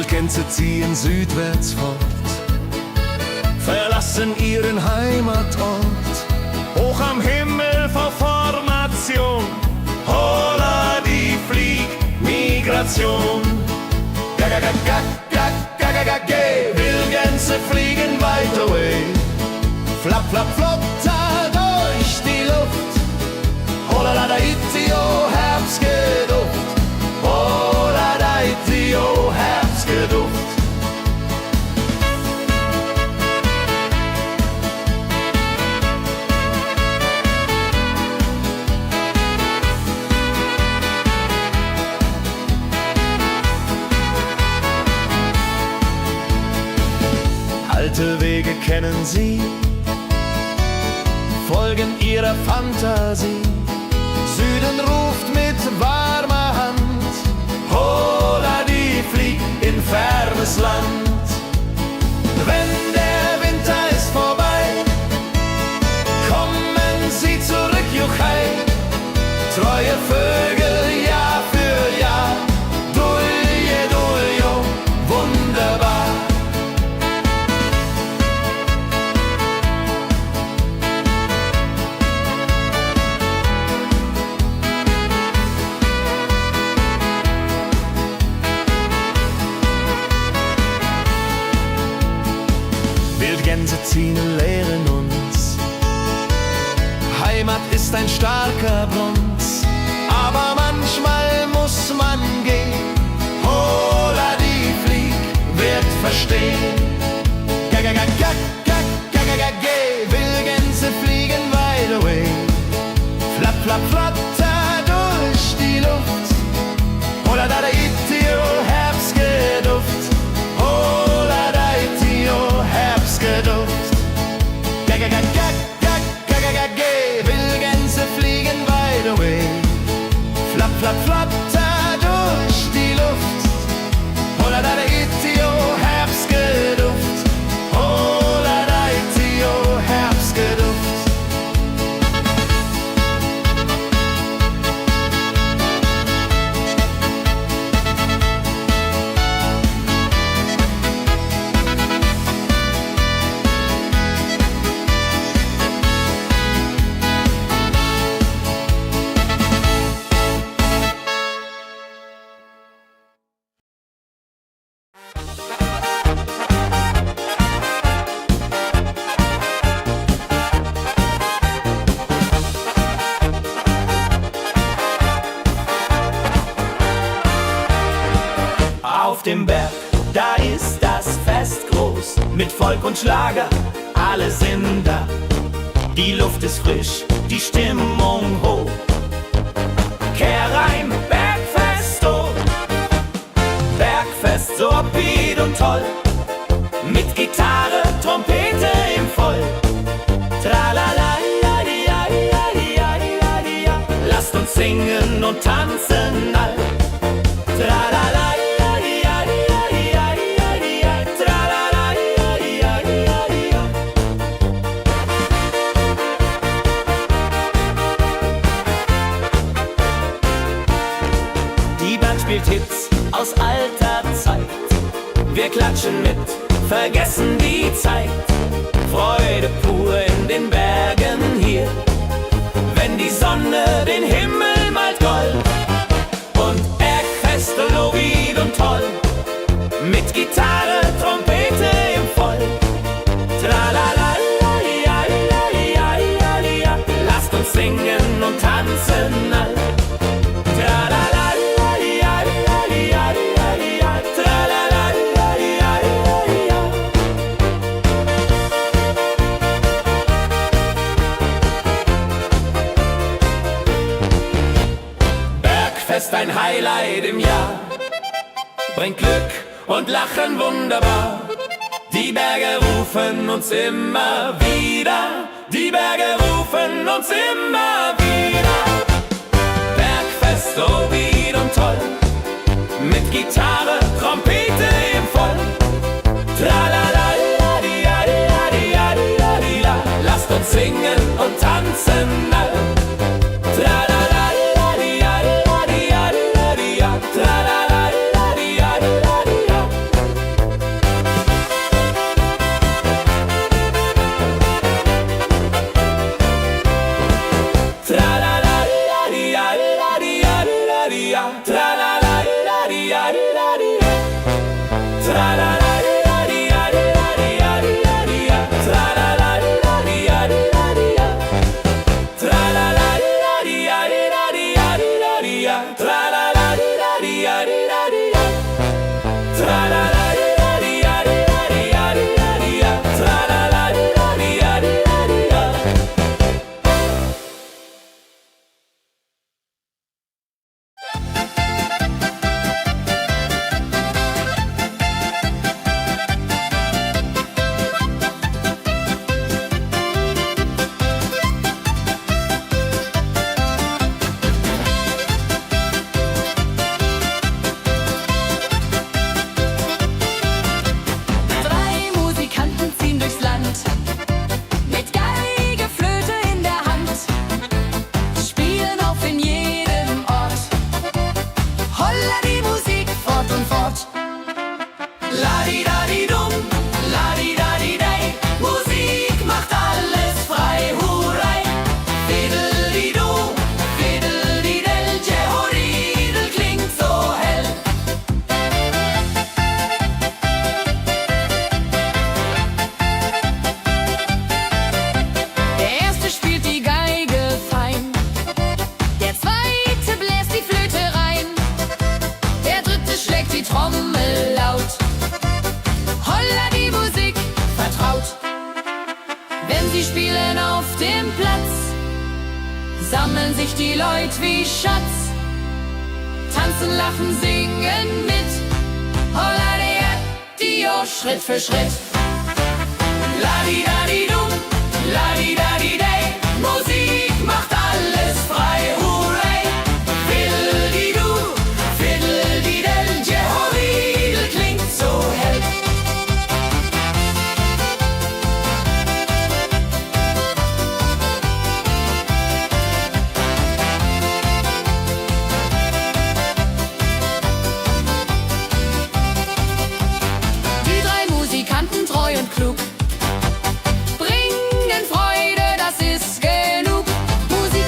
Wildgänse ziehen südwärts fort, verlassen ihren Heimatort. Hoch am Himmel vor Formation, holla die Fliegmigration. Gag, Wildgänse fliegen weit away. Flap, flap, flop, da durch die Luft. Holla da itio, Herbstgeduft. Holla da itio, Herbstgeduft. Alte Wege kennen sie, folgen ihrer Fantasie. Süden ruft mit warmer Hand, holla die flieg in fernes Land. Wenn der Winter ist vorbei, kommen sie zurück, Juchai. Treue Vögel Jahr für Jahr, Dulje, Duljo, wunderbar. Wildgänse ziehen, lehren uns. Heimat ist ein starker Bronz, aber manchmal muss man gehen. Holla die Flieg wird verstehen. Wildgänse fliegen wide away. Flap, flap, flatter durch die Luft. Holla da itio, Herbstgeduft. Holla da itio, Herbstgeduft. Wildgänse fliegen wide away. Flap, flap, flatter durch die Luft. Holla da itio, Herbstgeduft. Holla da itio, Herbstgeduft. Auf dem Berg, da ist das Fest groß, mit Volk und Schlager, alle sind da. Die Luft ist frisch, die Stimmung hoch. Kehrreim, Bergfest, oh. Bergfest, so upbeat und toll, mit Gitarre, Trompete im Voll. Tralala, lasst uns singen und tanzen all. Tralala. Spielt Hits aus alter Zeit. Wir klatschen mit, vergessen die Zeit. Freude pur in den Bergen hier, wenn die Sonne den Himmel malt gold. Und Bergfest, lobig und toll, mit Gitarre, Trompete im Voll. Tralala, lasst uns singen und tanzen all. Tralala. Bergfest, ein Highlight im Jahr, bringt Glück und Lachen wunderbar. Die Berge rufen uns immer wieder, die Berge rufen uns immer wieder. Bergfest, so wied und toll, mit Gitarre, Trompete im Voll. Tralala, lasst uns singen und tanzen all. Sie spielen auf dem Platz, sammeln sich die Leute wie Schatz, tanzen, lachen, singen mit. Holla Dio, Schritt für Schritt. Ladi-dadi-dum, ladi-dadi-day, Musik macht alles frei, hurray. Fiddle-di-du, fiddle-di-del, Jehoridel klingt so hell. Die drei Musikanten, treu und klug, bringen Freude, das ist genug. Musik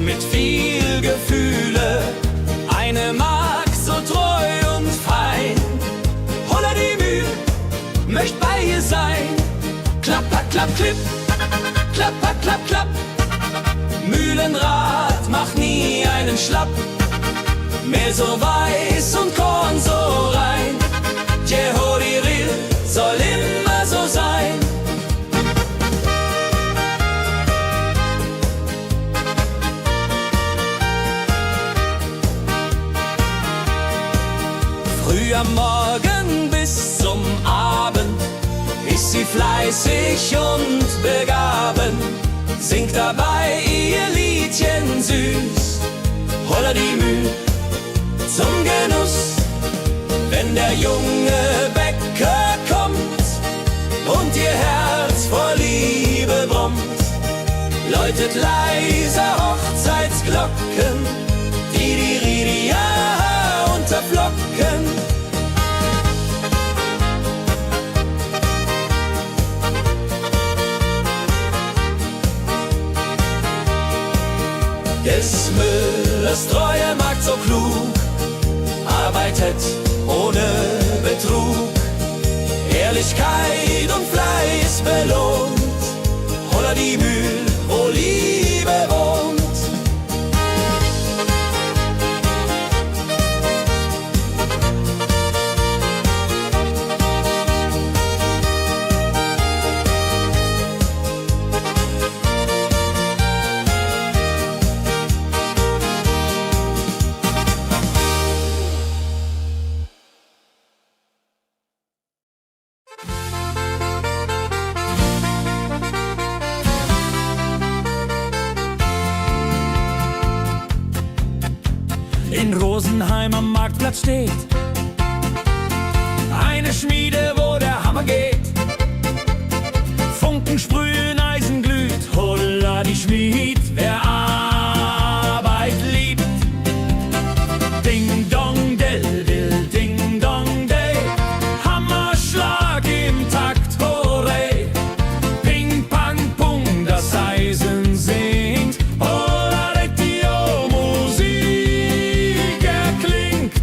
mit viel Gefühle, eine Magd so treu und fein. Holla die Mühe, möcht bei ihr sein. Klapper, klapp, klipp, klapper, klapp, klapp. Mühlenrad macht nie einen Schlapp. Mehr so weiß und Korn so rein. Jehodiril soll immer so sein. Früh am Morgen bis zum Abend ist sie fleißig und begaben, singt dabei ihr Liedchen süß. Holla die Müh zum Genuss, wenn der junge Bäcker kommt und ihr Herz vor Liebe brummt, läutet leise Hochzeitsglocken, die Ridia unterflocken. Des Müllers treue Magd so klug, arbeitet ohne Betrug, Ehrlichkeit und Fleiß belohnt. Holla die Mühl, wo Liebe wohnt. In Rosenheim am Marktplatz steht eine Schmiede, wo der Hammer geht. Funken sprühen, Eisen glüht, holla die Schmied, wer Arbeit liebt. Ding dong del dill, ding dong day, Hammerschlag im Takt, hurray. Ping pang pung, das Eisen singt, holla Retio, Musik erklingt.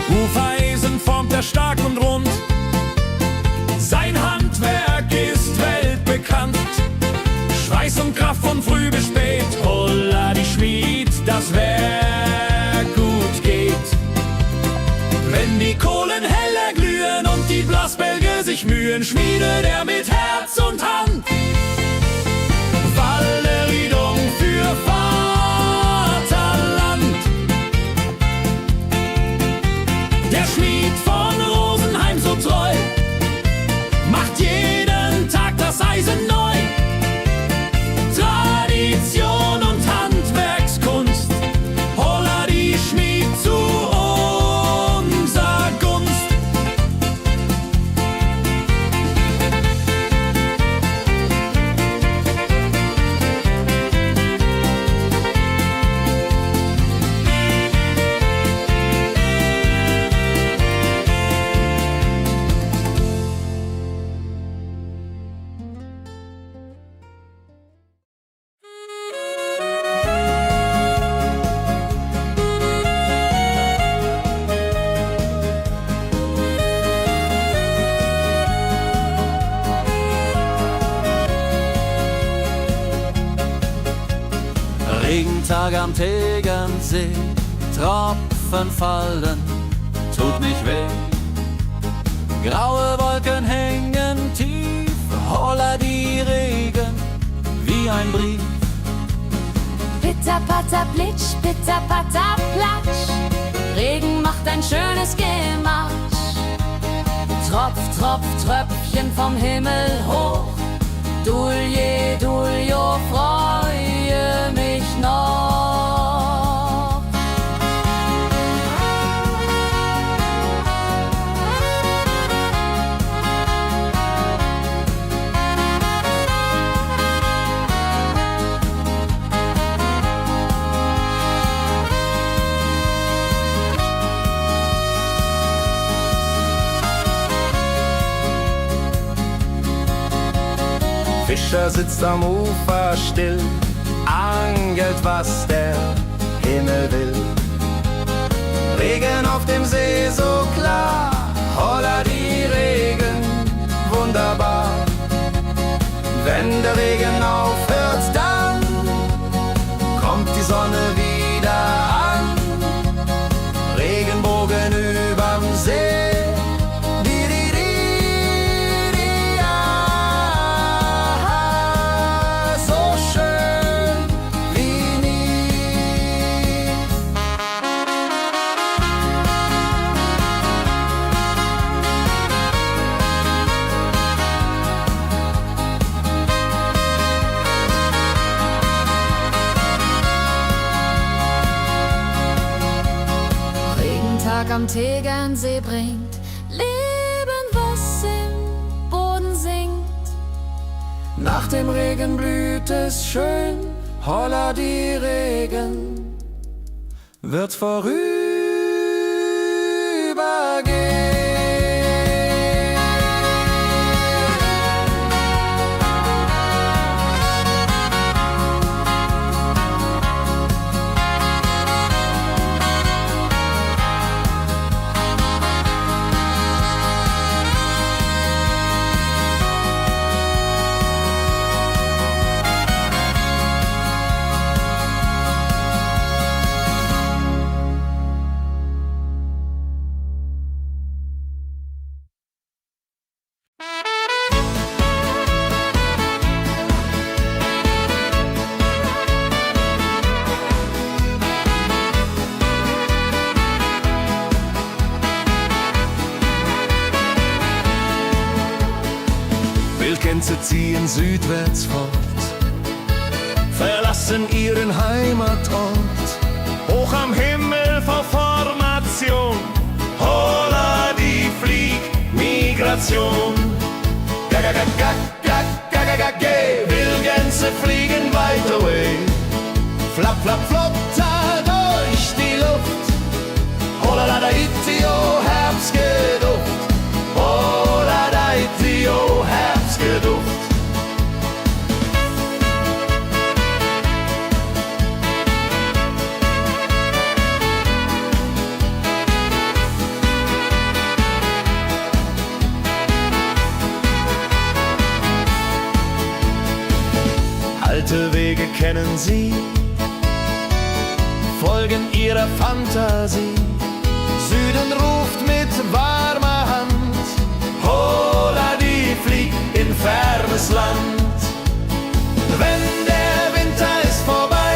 Hufeisen formt er stark und rund, sein Handwerk ist weltbekannt. Schweiß und Kraft von früh bis spät, holla die Schmied, das Werk gut geht. Wenn die Kohlen heller glühen und die Blasbälge sich mühen, schmiedet er mit Herz und Hand Walleriedung für Vaterland. Der Schmied von Rosenheim so treu macht jeden Tag das Eisen neu. Tradition und Handwerkskunst, holla die Schmied zu unser Gunst. Regentag am Tegernsee, Tropfen fallen, tut nicht weh. Graue Wolken hängen tief, holla die Regen wie ein Brief. Pitter, patter, plitsch, pitter, patter, platsch. Regen macht ein schönes Gematsch. Tropf, tropf, Tröpfchen vom Himmel hoch. Dulje, Duljo, freue mich noch. Fischer sitzt am Ufer still, angelt, was der Himmel will. Regen auf dem See so klar, holla die Regen, wunderbar. Wenn der Regen aufhört, dann kommt die Sonne wieder an. Regenbogen überm See, am Tegernsee bringt Leben, was im Boden singt. Nach dem Regen blüht es schön, holla die Regen wird vorübergehen. Wildgänse ziehen südwärts fort, verlassen ihren Heimatort. Hoch am Himmel vor Formation, holla die Fliegmigration. Gag, Wildgänse fliegen weit away. Flap, flap, flop, da durch die Luft. Holla da itio, Herbstgeduft. Holla da itio, Herbstgeduft. Alte Wege kennen sie, folgen ihrer Fantasie. Süden ruft mit warmer Hand, holla die fliegt in fernes Land. Wenn der Winter ist vorbei,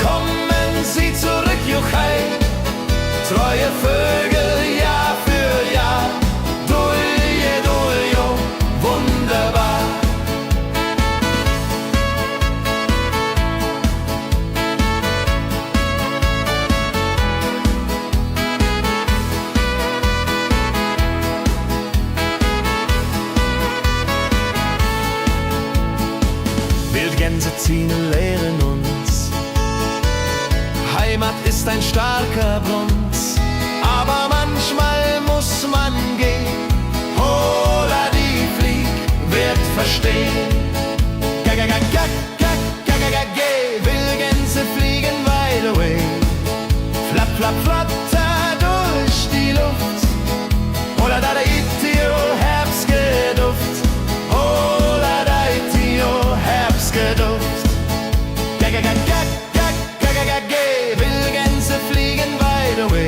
kommen sie zurück, juchai. Treue Vögel Jahr für Jahr, dulje, duljo, wunderbar. Wildgänse ziehen, lehren uns. Heimat ist ein starker Bronz, aber manchmal muss man gehen. Holla die Flieg wird verstehen. Wildgänse fliegen wide away. Flap, flap, flatter durch die Luft. Holla da itio, Herbstgeduft. Holla da itio, Herbstgeduft. Wildgänse fliegen wide away.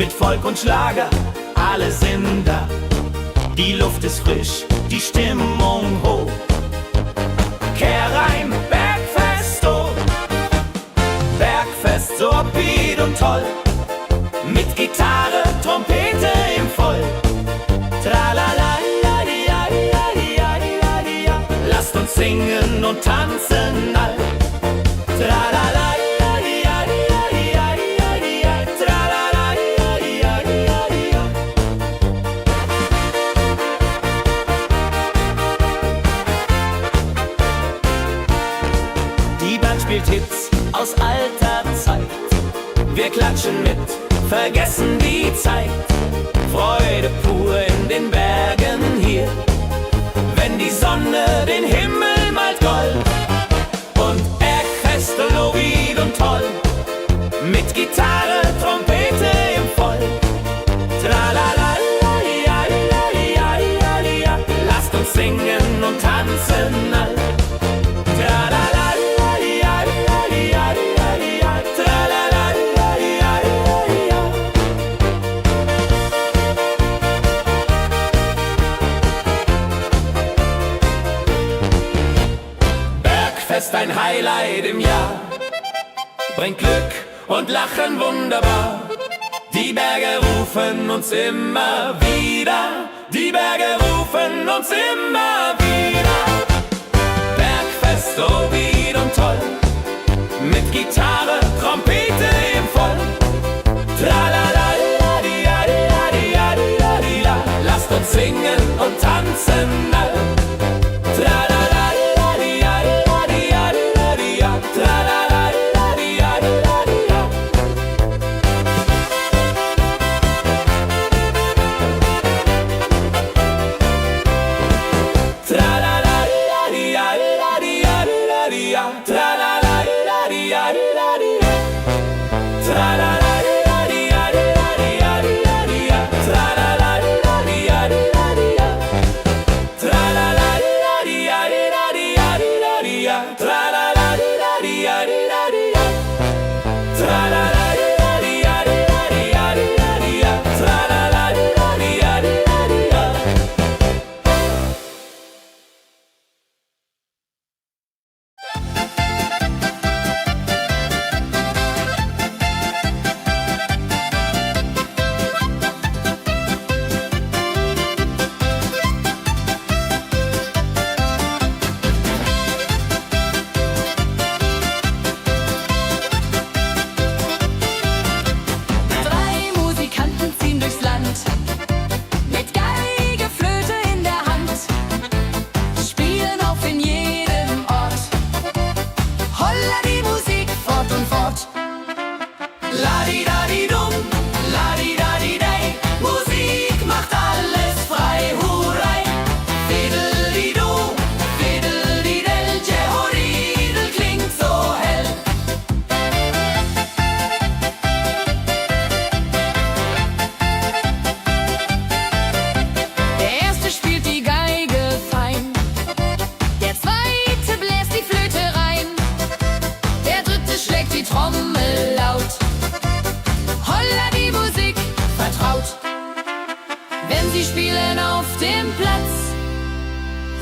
mit Volk und Schlager, alle sind da. Die Luft ist frisch, die Stimmung hoch. Kehr rein, Bergfest, oh. Bergfest, so upbeat und toll. Mit Gitarre, Trompete im Voll. Tralala, lasst uns singen und tanzen all. Tralala, die Band spielt Hits aus alter Zeit. Wir klatschen mit, vergessen die Zeit. Freude pur in den Bergen hier, wenn die Sonne den Himmel malt gold. Und Bergfest, lobig und toll, mit Gitarre, Trompete im Voll. Tralala, lasst uns singen und tanzen all. Tralala, Bergfest, ein Highlight im Jahr, bringt Glück und Lachen wunderbar. Die Berge rufen uns immer wieder, die Berge rufen uns immer wieder. Bergfest, so wied und toll, mit Gitarre, Trompete im Voll. Tralala, lasst uns singen und tanzen all. Tralala,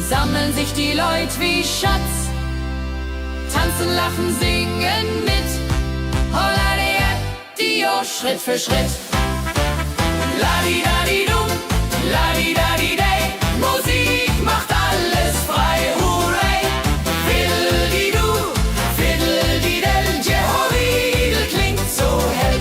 sammeln sich die Leute wie Schatz, tanzen, lachen, singen mit. Holla Dio, Schritt für Schritt. Ladi-dadi-dum, ladi-dadi-day, Musik macht alles frei, hurray. Fiddle-di-du, fiddle-di-del, Jehoridel klingt so hell.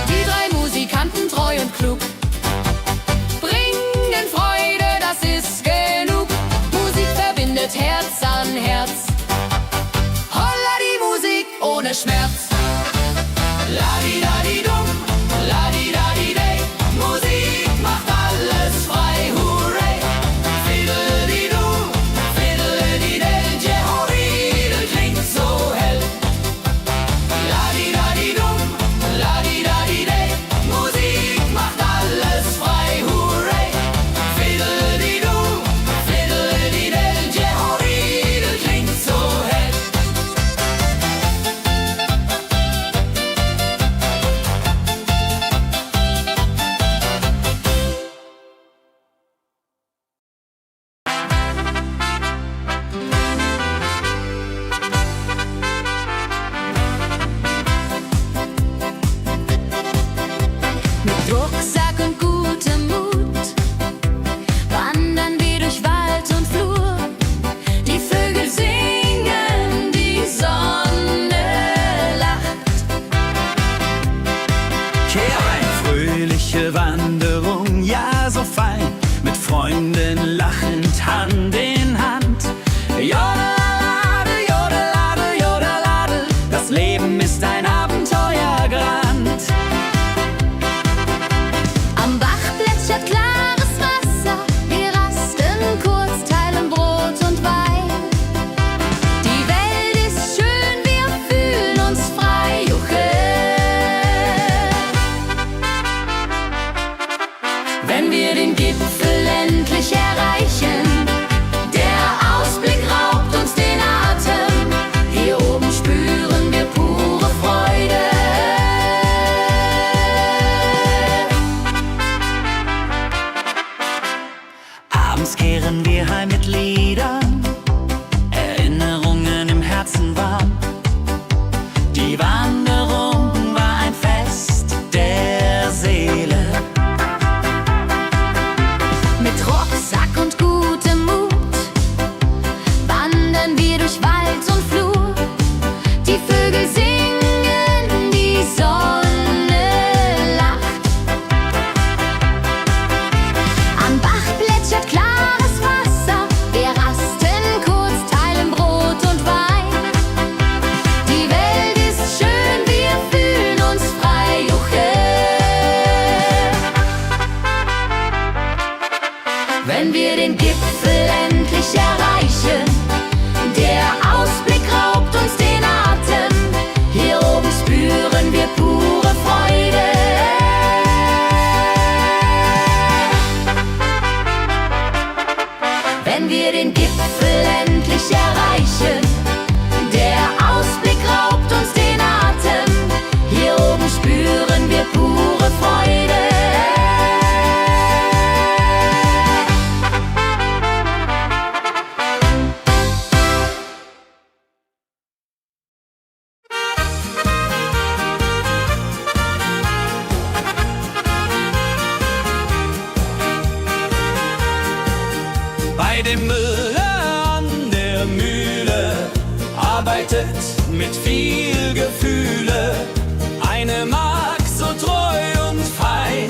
Die drei Musikanten, treu und klug, Freunden lachend Hand in Hand. Jodeladel, jodeladel, jodeladel, das Leben ist ein Abenteuergrand. Am Bach plätschert klares Wasser, wir rasten kurz, teilen Brot und Wein. Die Welt ist schön, wir fühlen uns frei, juche. Wenn wir den Gipfel endlich erreichen, der Ausblick raubt uns den Atem. Hier oben spüren wir pure Freude. Abends kehren wir heim mit Liedern, Erinnerungen im Herzen warm. Die Wanderung war ein Fest der Seele. Mit Rucksack und gutem Mut wandern wir durch Wald und Flur. Die Vögel singen, die Sonne lacht. Am Bach plätschert klares Wasser, wir rasten kurz, teilen Brot und Wein. Die Welt ist schön, wir fühlen uns frei, juche. Wenn wir den Gipfel endlich erreichen, der Ausblick raubt uns den Atem. Hier oben spüren wir pure Freude. Wenn wir den Gipfel endlich erreichen, der Ausblick raubt uns den Atem. Hier oben spüren wir pure Freude. Bei dem Müller an der Mühle arbeitet mit viel Gefühle eine Magd so treu und fein.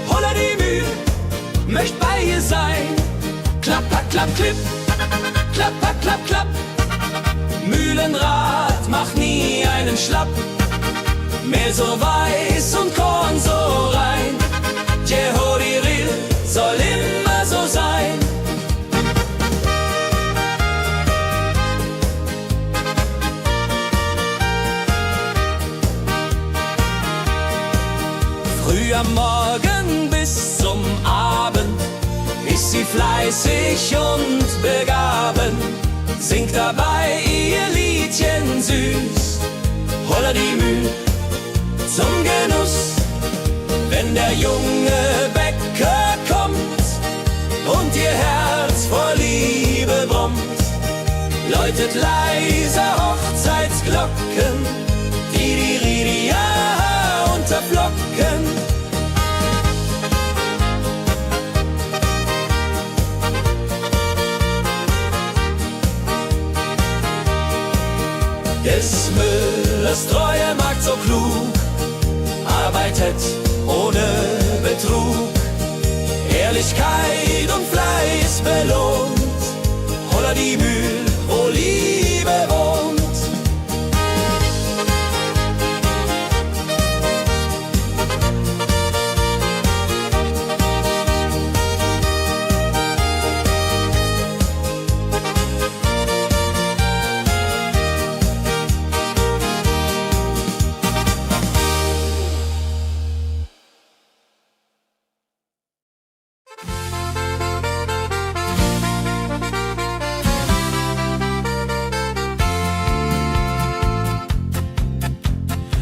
Holla die Mühl, möcht bei ihr sein. Klapper, klapp, klipp, klapper, klapp, klapp. Mühlenrad macht nie einen Schlapp. Mehr so weiß und Korn so rein. Jehodiril soll immer so sein. Früh am Morgen bis zum Abend ist sie fleißig und begaben, singt dabei ihr Liedchen süß. Holla die Mühl zum Genuss, wenn der junge Bäcker kommt und ihr Herz vor Liebe brummt, läutet leise Hochzeitsglocken, die unterflocken. Des Müllers treue Magd so klug, arbeitet ohne Betrug, Ehrlichkeit und Fleiß belohnt. Holla die Mühl, wo Liebe wohnt.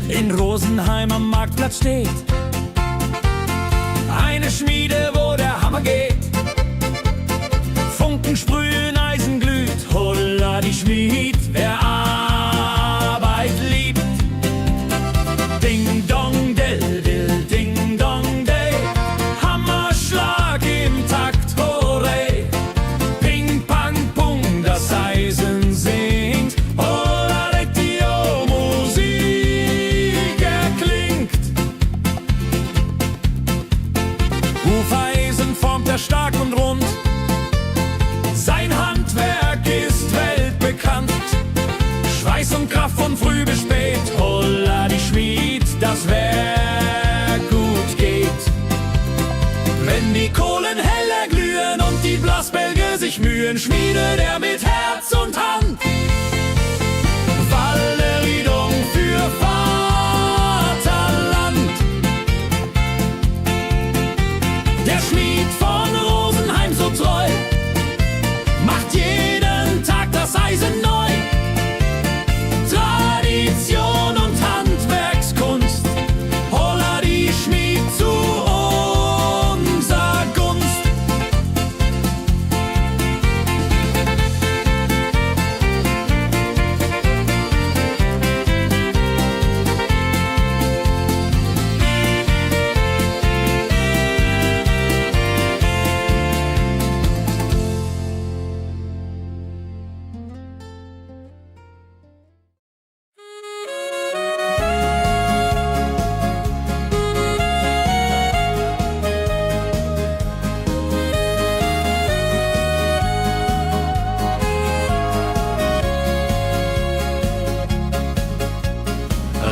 In Rosenheim am Marktplatz steht eine Schmiede, wo der Hammer geht. Funken sprühen, Eisen glüht, holla die Schmied, wer Arbeit liebt. Ding dong del dill, ding dong day, Hammerschlag im Takt, hurray. Ping pang pung, das Eisen singt, holla die Musik erklingt. Hufeisen formt er stark und rund, Mühen schmiedet er mit Herz und Hand. Walleriedung für Vaterland. Der Schmied von Rosenheim so treu macht jeden Tag das Eisen neu. Tradition und Handwerkskunst, holla die Schmied zu unser Gunst.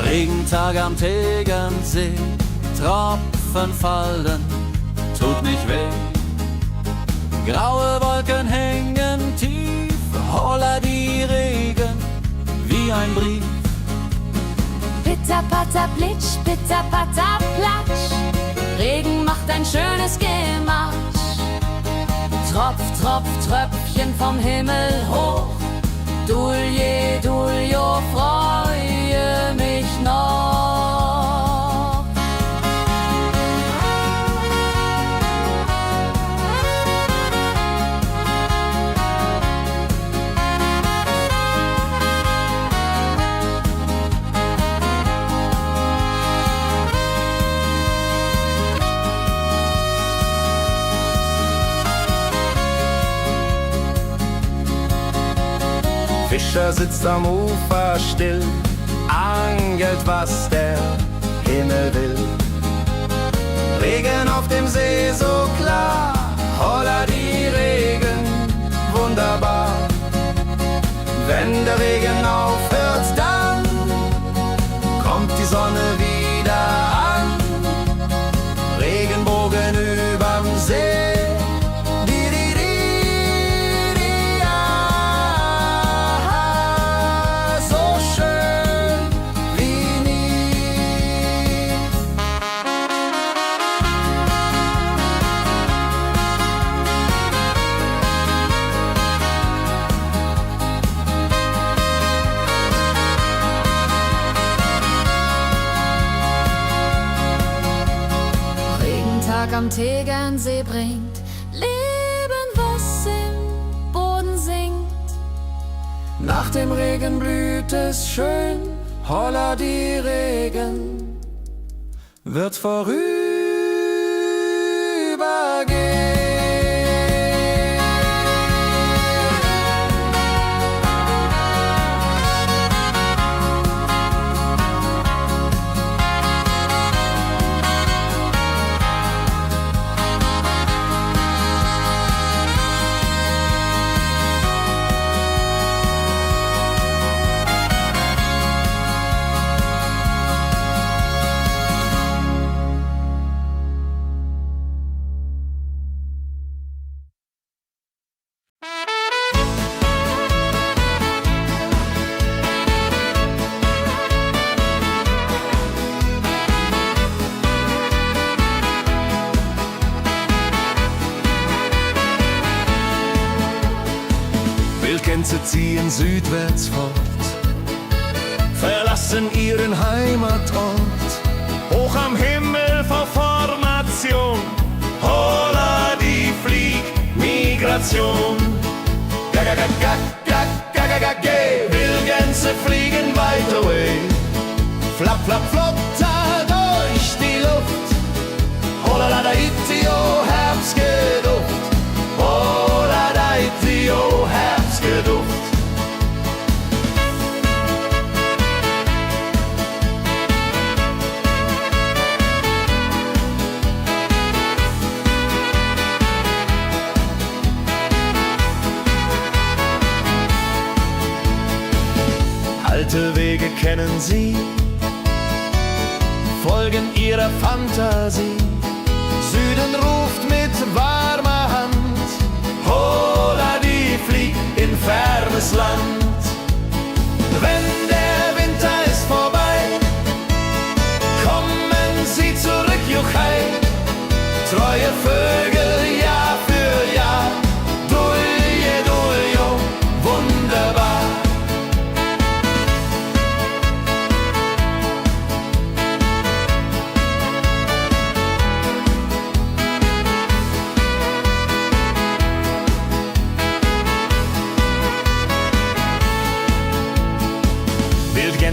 Regentag am Tegernsee, Tropfen fallen, tut nicht weh. Graue Wolken hängen tief, holla die Regen wie ein Brief. Pitter, patter, plitsch, pitter, patter, platsch. Regen macht ein schönes Gemarsch. Tropf, Tropf, Tröpfchen vom Himmel hoch. Dulje, Duljo, freue mich noch. Fischer sitzt am Ufer still, angelt, was der Himmel will. Regen auf dem See so klar, holla die Regen, wunderbar. Wenn der Regen aufhört, dann kommt die Sonne wieder an. Regenbogen überm See. Am Tegernsee bringt Leben, was im Boden singt. Nach dem Regen blüht es schön, holla die Regen wird vorübergehen. Wildgänse ziehen südwärts fort, verlassen ihren Heimatort. Hoch am Himmel vor Formation, holla die Fliegmigration. Wildgänse fliegen weit away, flapp, flapp, flotter durch die Luft. Holla la da itio, Herbstgeduft. Holla da itio, Herbstgeduft. Alte Wege kennen sie, folgen ihrer Fantasie. Süden ruft mit warmer Hand, holla die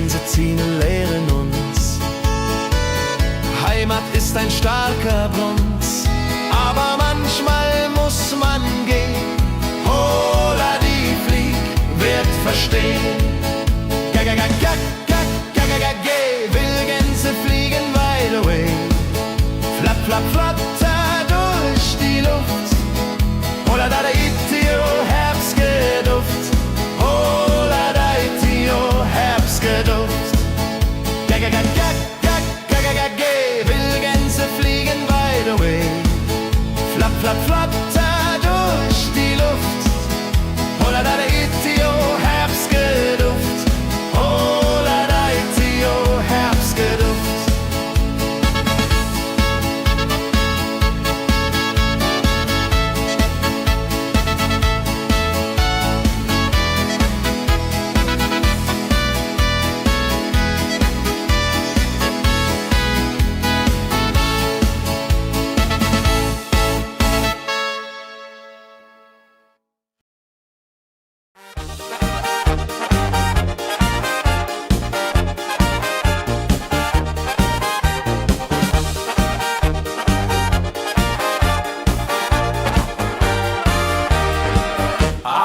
Gänse ziehen und lehren uns. Heimat ist ein starker Bronz, aber manchmal muss man gehen. Hola, die Flieg wird verstehen. Will Gänse fliegen wide away. Flap, flap, flatter durch die Luft. Hola, da itio, Herbstgeduft. Hola, da itio, Herbstgeduft. Will Gänse fliegen wide away. Flap, flap, flatter durch die Luft. Hola, da itio, Herbstgeduft. Hola, da itio, Herbstgeduft.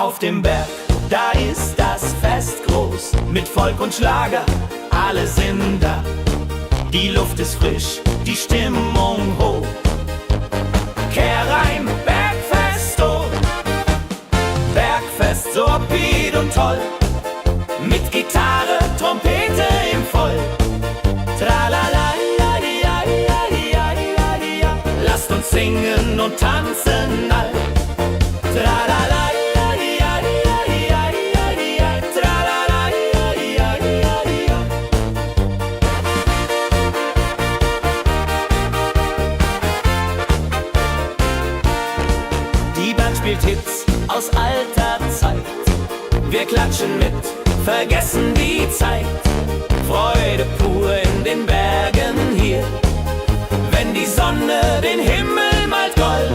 Auf dem Berg, da ist das Fest groß, mit Volk und Schlager, alle sind da. Die Luft ist frisch, die Stimmung hoch. Kehrreim, Bergfest, oh. Bergfest, so upbeat und toll. Mit Gitarre, Trompete im Voll. Tralala, lasst uns singen und tanzen all. Tralala. Spielt Hits aus alter Zeit. Wir klatschen mit, vergessen die Zeit. Freude pur in den Bergen hier, wenn die Sonne den Himmel malt gold.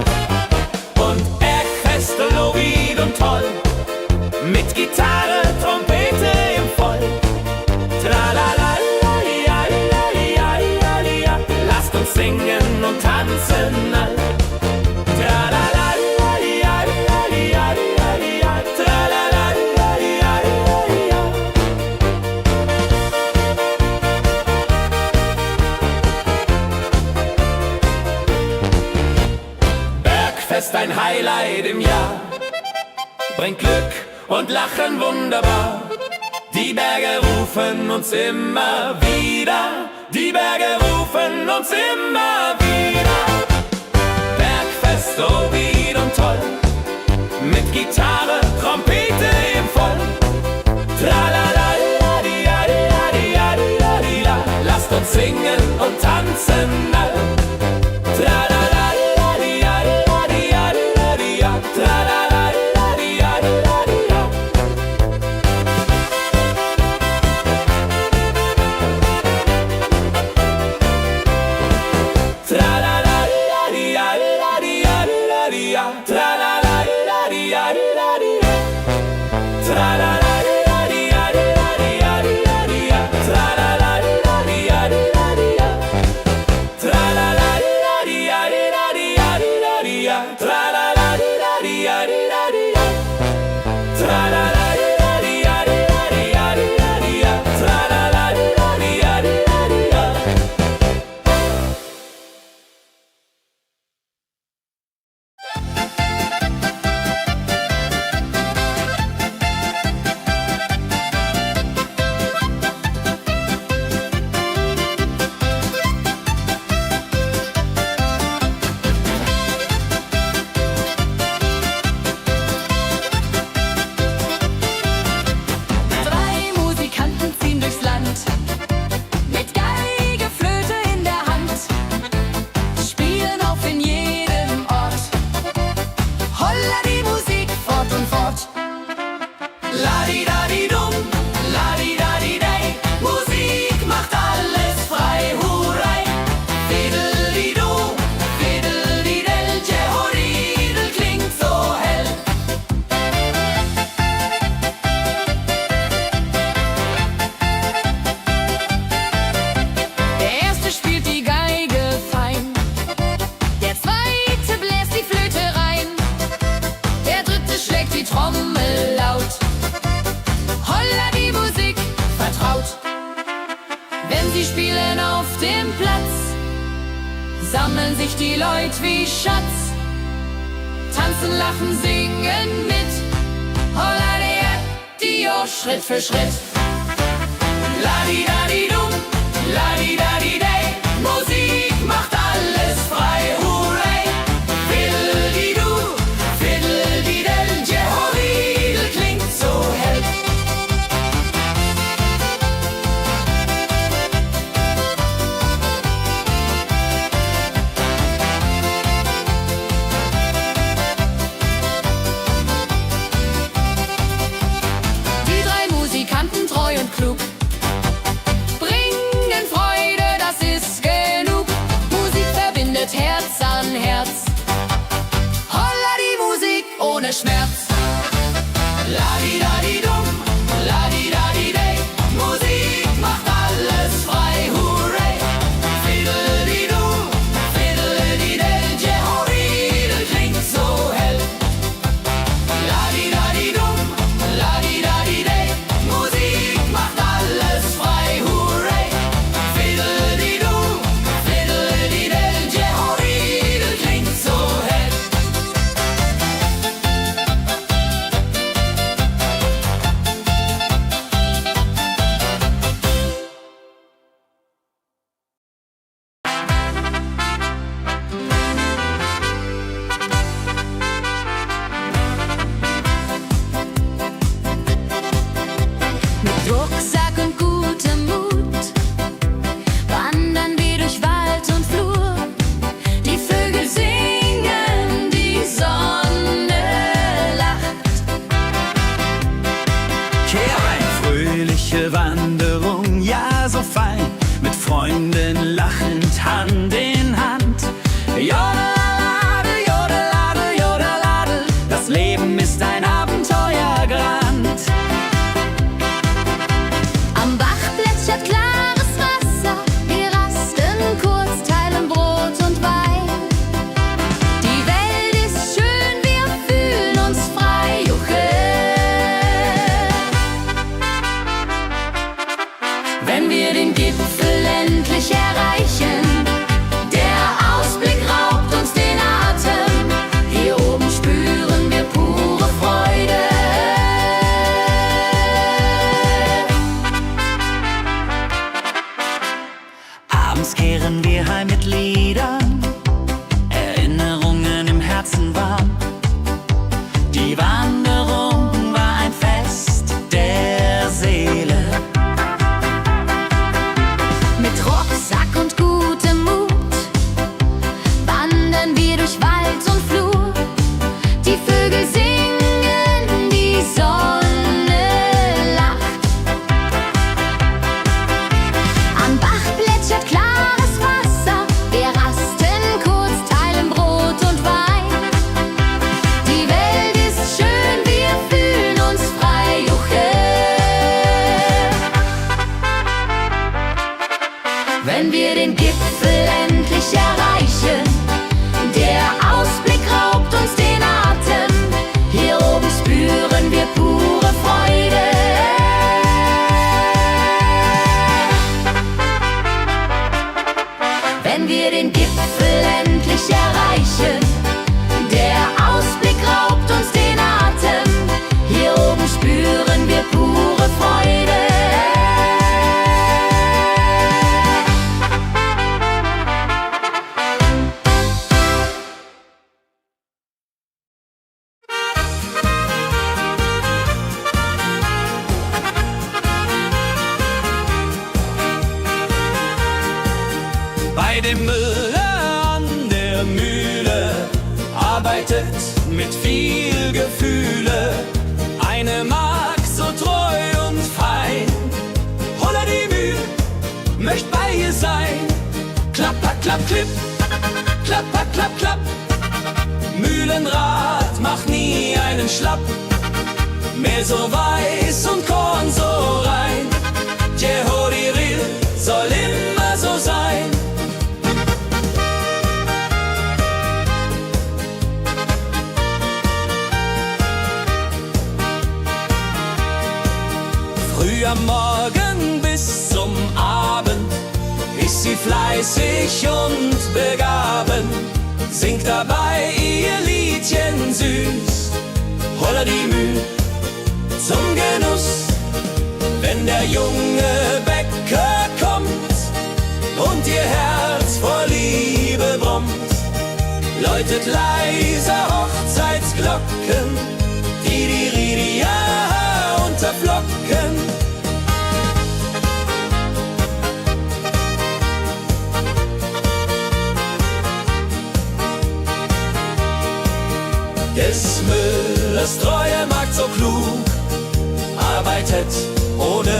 Und Bergfest, Lovid und toll, mit Gitarre, Trompete im Voll. Tralala, lasst uns singen und tanzen all. Bergfest, ein Highlight im Jahr, bringt Glück und Lachen wunderbar. Die Berge rufen uns immer wieder, die Berge rufen uns immer wieder. Bergfest, so wied und toll, mit Gitarre, Trompete im Voll. Tralala, lasst uns singen und tanzen all. Tra la la la la la la la la la la la la la la la la. sich die Leute wie Schatz. Tanzen, lachen, singen mit. Holla Dio, Schritt für Schritt. Ladi-dadi-dum, ladi-dadi-day. Musik macht alles frei, hurray. Fiddle-di-du, fiddle-di-del. Jehoridel klingt so hell. Die drei Musikanten, treu und klug, bringen Freude, das ist genug. Musik verbindet Herz an Herz. Holla die Musik ohne Schmerz. Ladi-dadi-dum, ladi-dadi-day. Musik macht alles frei, hurray. Fiddle-di-du, fiddle-di-del. Jehoridel klingt so hell. Ladi-dadi-dum, ladi-dadi-day. Musik macht alles frei, hurray. Fiddle-di-du, fiddle-di-del. Jehoridel klingt so hell. Mit Rucksack und gutem Mut wandern wir durch Wald und Flur. Die Vögel singen, die Sonne lacht. Kehr ein, fröhliche Wanderung, ja so fein, mit Freunden lachend Hand in Hand. Jodeladel, jodeladel, jodeladel, das Leben ist ein Abenteuergrand. Am Bach plätschert klares Wasser, wir rasten kurz, teilen Brot und Wein. Die Welt ist schön, wir fühlen uns frei, juche. Wenn wir den Gipfel endlich erreichen, der Ausblick raubt uns den Atem. Hier oben spüren wir pure Freude. Abends kehren wir heim mit Liedern, Erinnerungen im Herzen warm. Die Wanderung war ein Fest der Seele. Mit Rucksack und gutem Mut wandern wir durch Wald und Flur. Die Vögel singen, die Sonne lacht. Am Bach plätschert klares Wasser, wir rasten kurz, teilen Brot und Wein. Die Welt ist schön, wir fühlen uns frei, juche. Wenn wir den Gipfel endlich erreichen, der Ausblick raubt uns den Atem. Hier oben spüren wir pure Freude. Wenn wir den Gipfel endlich erreichen, der Ausblick raubt uns den Atem. Hier oben spüren wir pure Freude. Bei dem Müller an der Mühle arbeitet mit viel Gefühle eine Magd so treu und fein. Holla die Mühle, möcht bei ihr sein. Klapper, klapp, klipp, klapper, klapp, klapp. Mühlenrad macht nie einen Schlapp. Mehl so weiß und Korn so rein. Jehoridel soll immer so sein. Früh am Morgen bis zum Abend ist sie fleißig und begaben, singt dabei ihr Liedchen süß. Holla die Müh zum Genuss, wenn der junge Bäcker kommt und ihr Herz vor Liebe brummt. Läutet leise Hochzeitsglocken, die Ridia unterflocken. Des Müllers treue Magd so klug, arbeitet ohne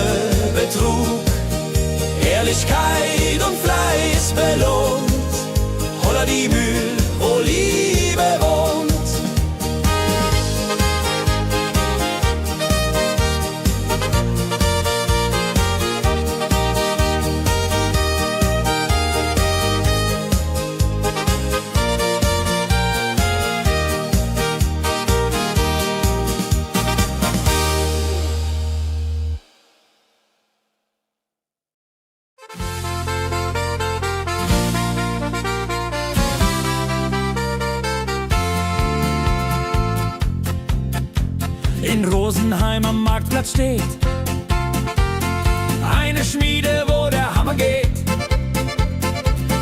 Betrug, Ehrlichkeit und Fleiß belohnt. Holla die Mühl, wo Liebe wohnt. In Rosenheim am Marktplatz steht eine Schmiede, wo der Hammer geht.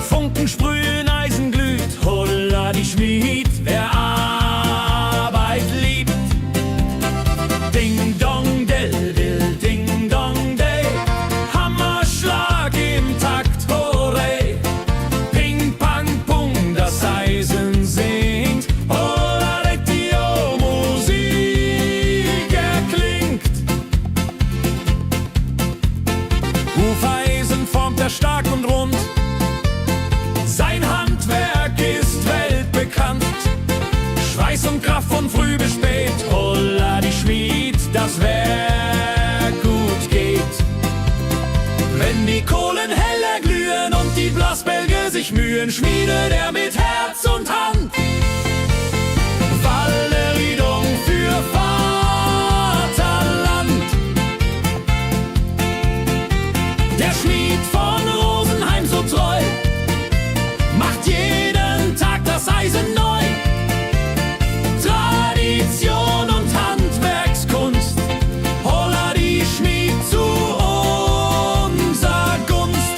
Funken sprühen, Eisen glüht, holla die Schmied, wer Arbeit liebt. Ding dong del dill, ding dong day, Hammerschlag im Takt, hurray. Ping pang pung, das Eisen singt, holla die Musik erklingt. Hufeisen formt er stark und rund, sein Handwerk ist weltbekannt. Schweiß und Kraft von früh bis spät, holla die Schmied, das Werk gut geht. Wenn die Kohlen heller glühen und die Blasbälge sich mühen, schmiedet er mit Herz und Hand Walleriedung für Vaterland. Der Schmied von Rosenheim so treu macht jeden Tag das Eisen neu. Tradition und Handwerkskunst, holla die Schmied zu unser Gunst.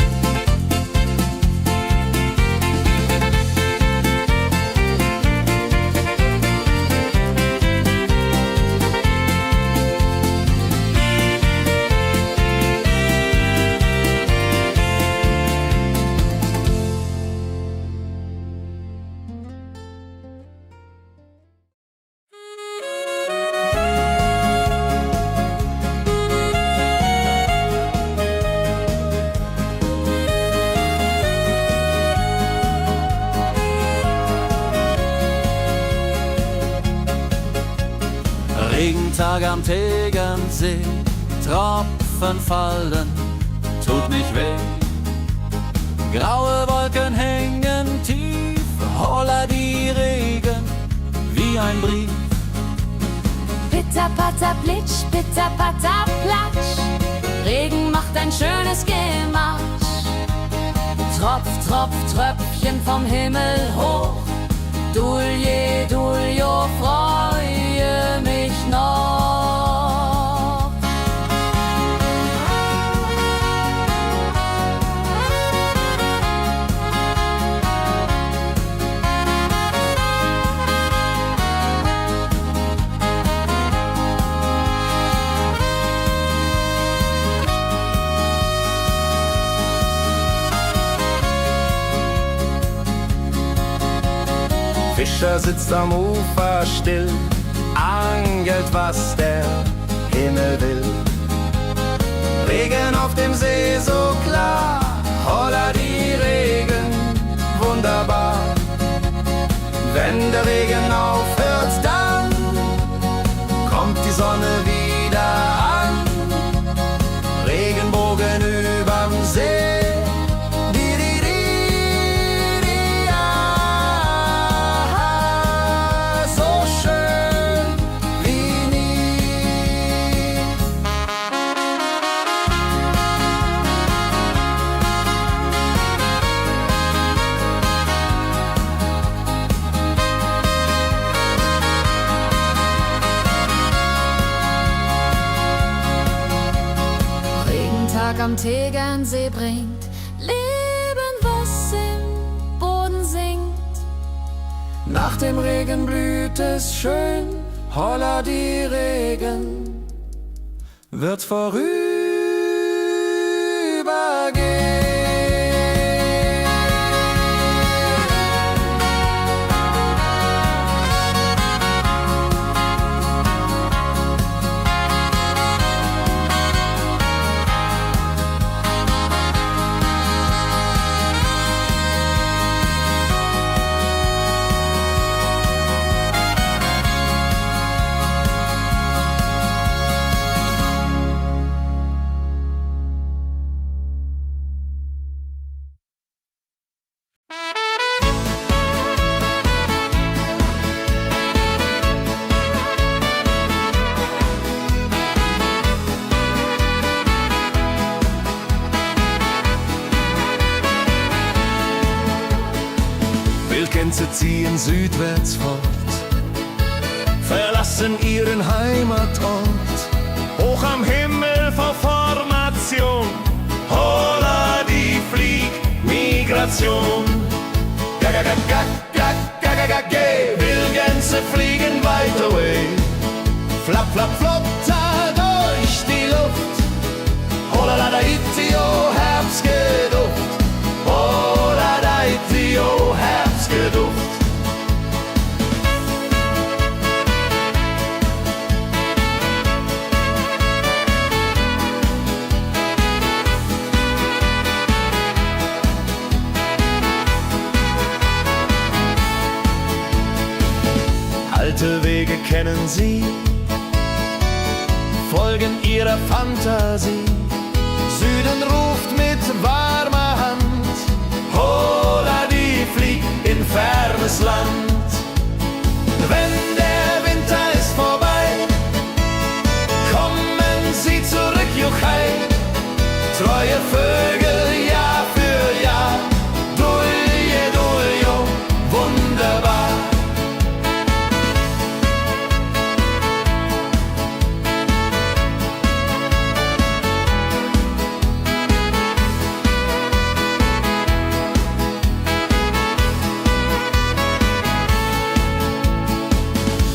Regentag am Tegernsee, Tropfen fallen, tut nicht weh. Graue Wolken hängen tief, holla die Regen wie ein Brief. Pitter, patter, plitsch, pitter, patter, platsch. Regen macht ein schönes Gematsch. Tropf, tropf, Tröpfchen vom Himmel hoch. Dulje, duljo, freue mich noch. Fischer sitzt am Ufer still, angelt, was der Himmel will. Regen auf dem See so klar, holla die Regen, wunderbar. Wenn der Regen aufhört, dann kommt die Sonne wieder an. Regenbogen überm See. am Tegernsee bringt Leben, was im Boden singt. Nach dem Regen blüht es schön, holla die Regen wird vorübergehen. Wildgänse ziehen südwärts fort, verlassen ihren Heimatort. Hoch am Himmel vor Formation, holla die Fliegmigration. Gag, Wildgänse fliegen weit away, flap, flap, flop, da durch die Luft. Holla da itio, Herbstgeduft. Holla da itio, Herbstgeduft. alte Wege kennen sie, Folgen ihrer Fantasie. Süden ruft mit warmer Hand, holla die flieg in fernes Land. wenn der Winter ist vorbei, kommen sie zurück, Juchai. Treue Vögel, Jahr für Jahr, Dulje, Duljo, wunderbar.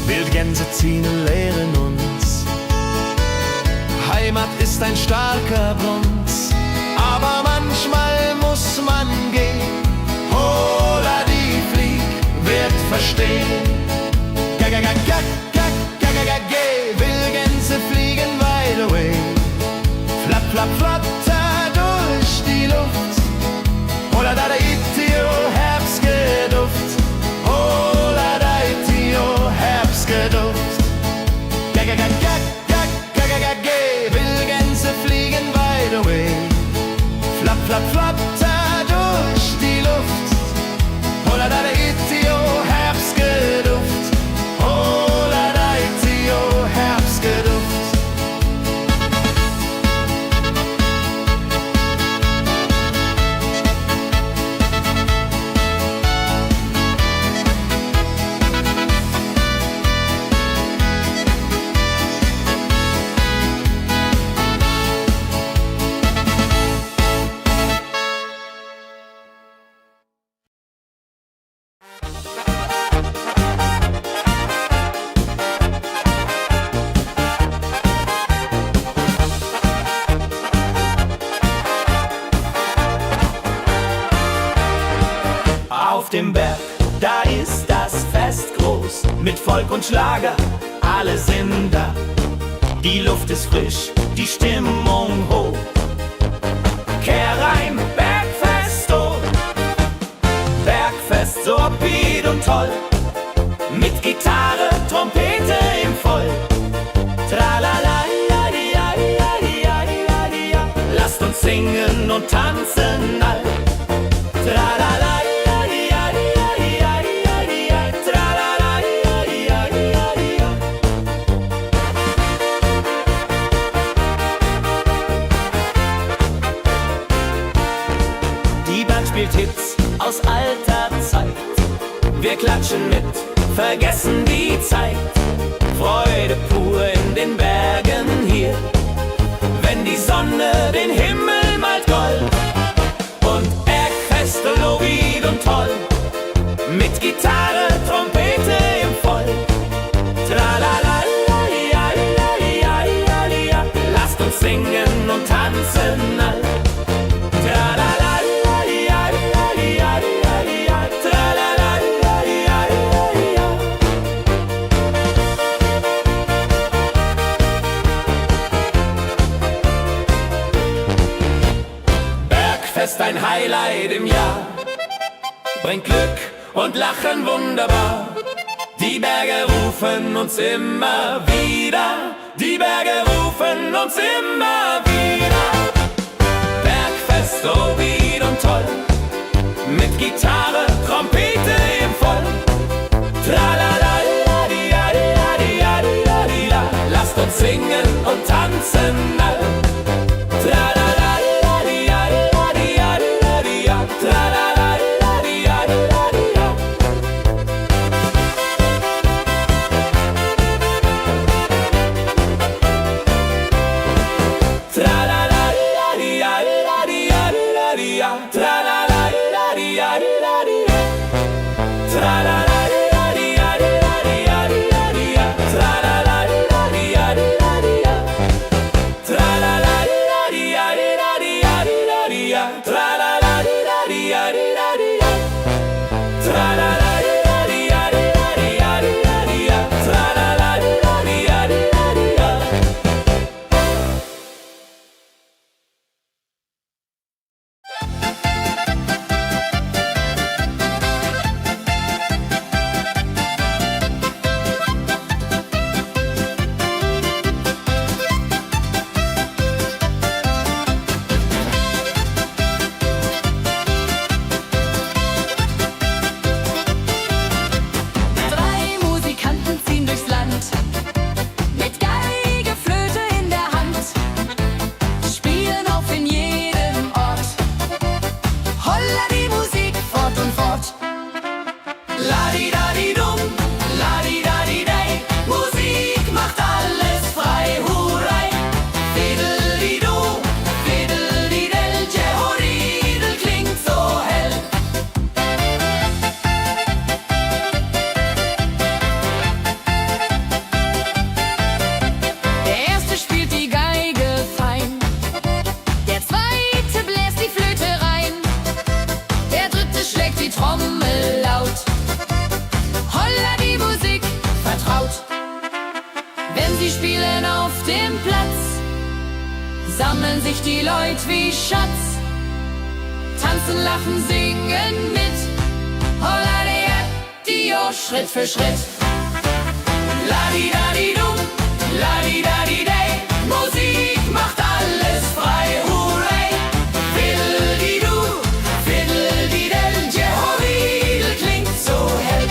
Wildgänse ziehen, lehren uns, Heimat ist ein starker Brunz, aber manchmal muss man gehen. Holla die Flieg wird verstehen. Wildgänse fliegen wide away, flap, flap, flatter durch die Luft. Holla da itio, Herbstgeduft. Holla da itio, Herbstgeduft. Wildgänse fliegen wide away, flap, flap, flatter durch die Luft. Holla da itio, Herbstgeduft. Holla da itio, Herbstgeduft. Auf dem Berg, da ist das Fest groß, mit Volk und Schlager, alle sind da. Die Luft ist frisch, die Stimmung hoch. Kehrreim, Bergfest, oh. Bergfest, so upbeat und toll. Mit Gitarre, Trompete im Voll. Tralala, ja, ja, ja, ja, ja, ja. Lasst uns singen und tanzen all. Tralala. Spielt Hits aus alter Zeit. Wir klatschen mit, vergessen die Gitarre, Trompete im Voll. Tralalalalialialialialia, lasst uns singen und tanzen all. Tralalalalialialialia, tralalalalialialia. Bergfest, ein Highlight im Jahr, bringt Glück und Lachen wunderbar. Die Berge rufen uns immer wieder, die Berge rufen uns immer wieder. Bergfest, so weit und toll, mit Gitarre, Trompete im Voll. Tralalalalialialialia, lasst uns singen und tanzen all. Tralalalalialialia, tralalalalialialia. Tralalalalialialia, tralalalalialialia. Tralalalalialialia, tralalalalialialia. Tralalalalialialia, tralalalalialialia. Tralalalalialialia, tralalalalialialia. Drei Musikanten ziehen durchs Land, mit Geige, Flöte in der Hand, spielen auf in jedem Ort. Holla die Musik fort und fort. Ladi-dadi-dum, ladi-dadi-dei, Musik macht alles frei, hurrei. Fiddeli-du, fiddeli-del, Jehoridel klingt so hell. Der erste spielt die Geige fein, der zweite bläst die Flöte rein, der dritte schlägt die Trommel laut. Holla die Musik vertraut. Wenn sie spielen auf dem Platz, sammeln sich die Leute wie Schatz, tanzen, lachen, singen mit. Holla die Schritt für Schritt. Ladi-dadi-dum, ladi-dadi-dei, Musik macht alles frei, hurray. Fiddeli-du, fiddeli-del, Jehoridel klingt so hell.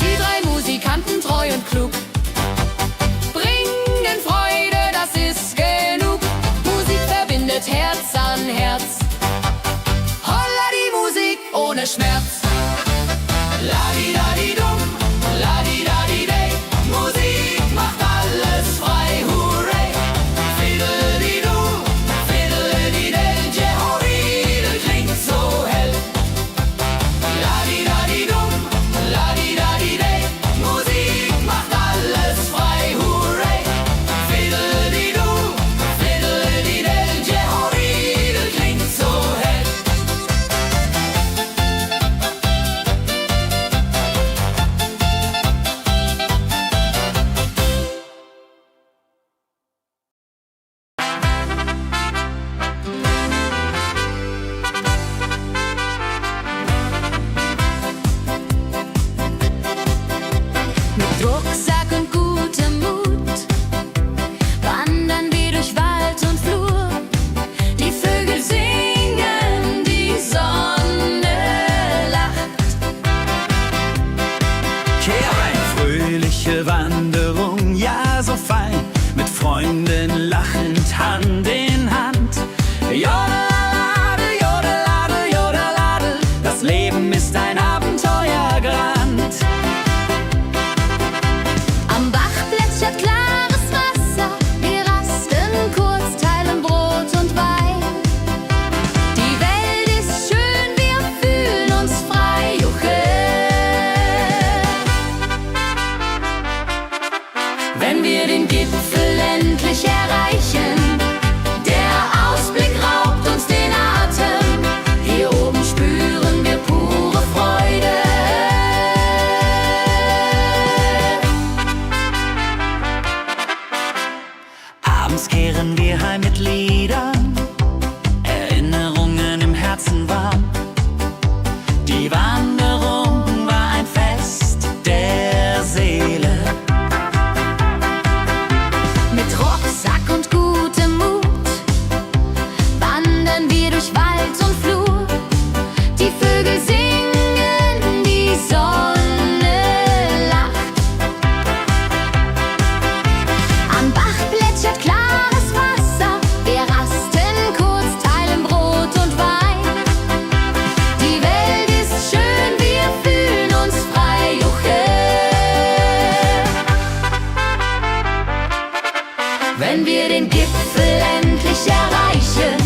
Die drei Musikanten, treu und klug, bringen Freude, das ist genug. Musik verbindet Herz an Herz. Holla die Musik ohne Schmerz. Ladi-dadi-dum, ladi-dadi-dei, Musik macht alles frei, hurray. Fiddeli-du, fiddeli-del, Jehoridel klingt so hell. Ladi-dadi-dum, ladi-dadi-dei, Musik macht alles frei, hurray. Fiddeli-du, fiddeli-del, Jehoridel klingt so hell. Mit Rucksack und gutem Mut wandern wir durch Wald und Flur. Die Vögel singen, die Sonne lacht. Eine fröhliche Wanderung, ja so fein, mit Freunden lachend Hand in Hand. Jodelade, jodelade, jodelade, das Leben ist ein Abenteuer grand. Abends kehren wir heim mit Liedern, Erinnerungen im Herzen warm. Die Wanderung war ein Fest der Seele. Mit Rucksack und gutem Mut wandern wir durch Wald und Flur. Die Vögel singen, die Sonne lacht. Am Bach plätschert klares Wasser. Wir rasten kurz, teilen Brot und Wein. Die Welt ist schön, wir fühlen uns frei. Juche. Wenn wir den Gipfel endlich erreichen,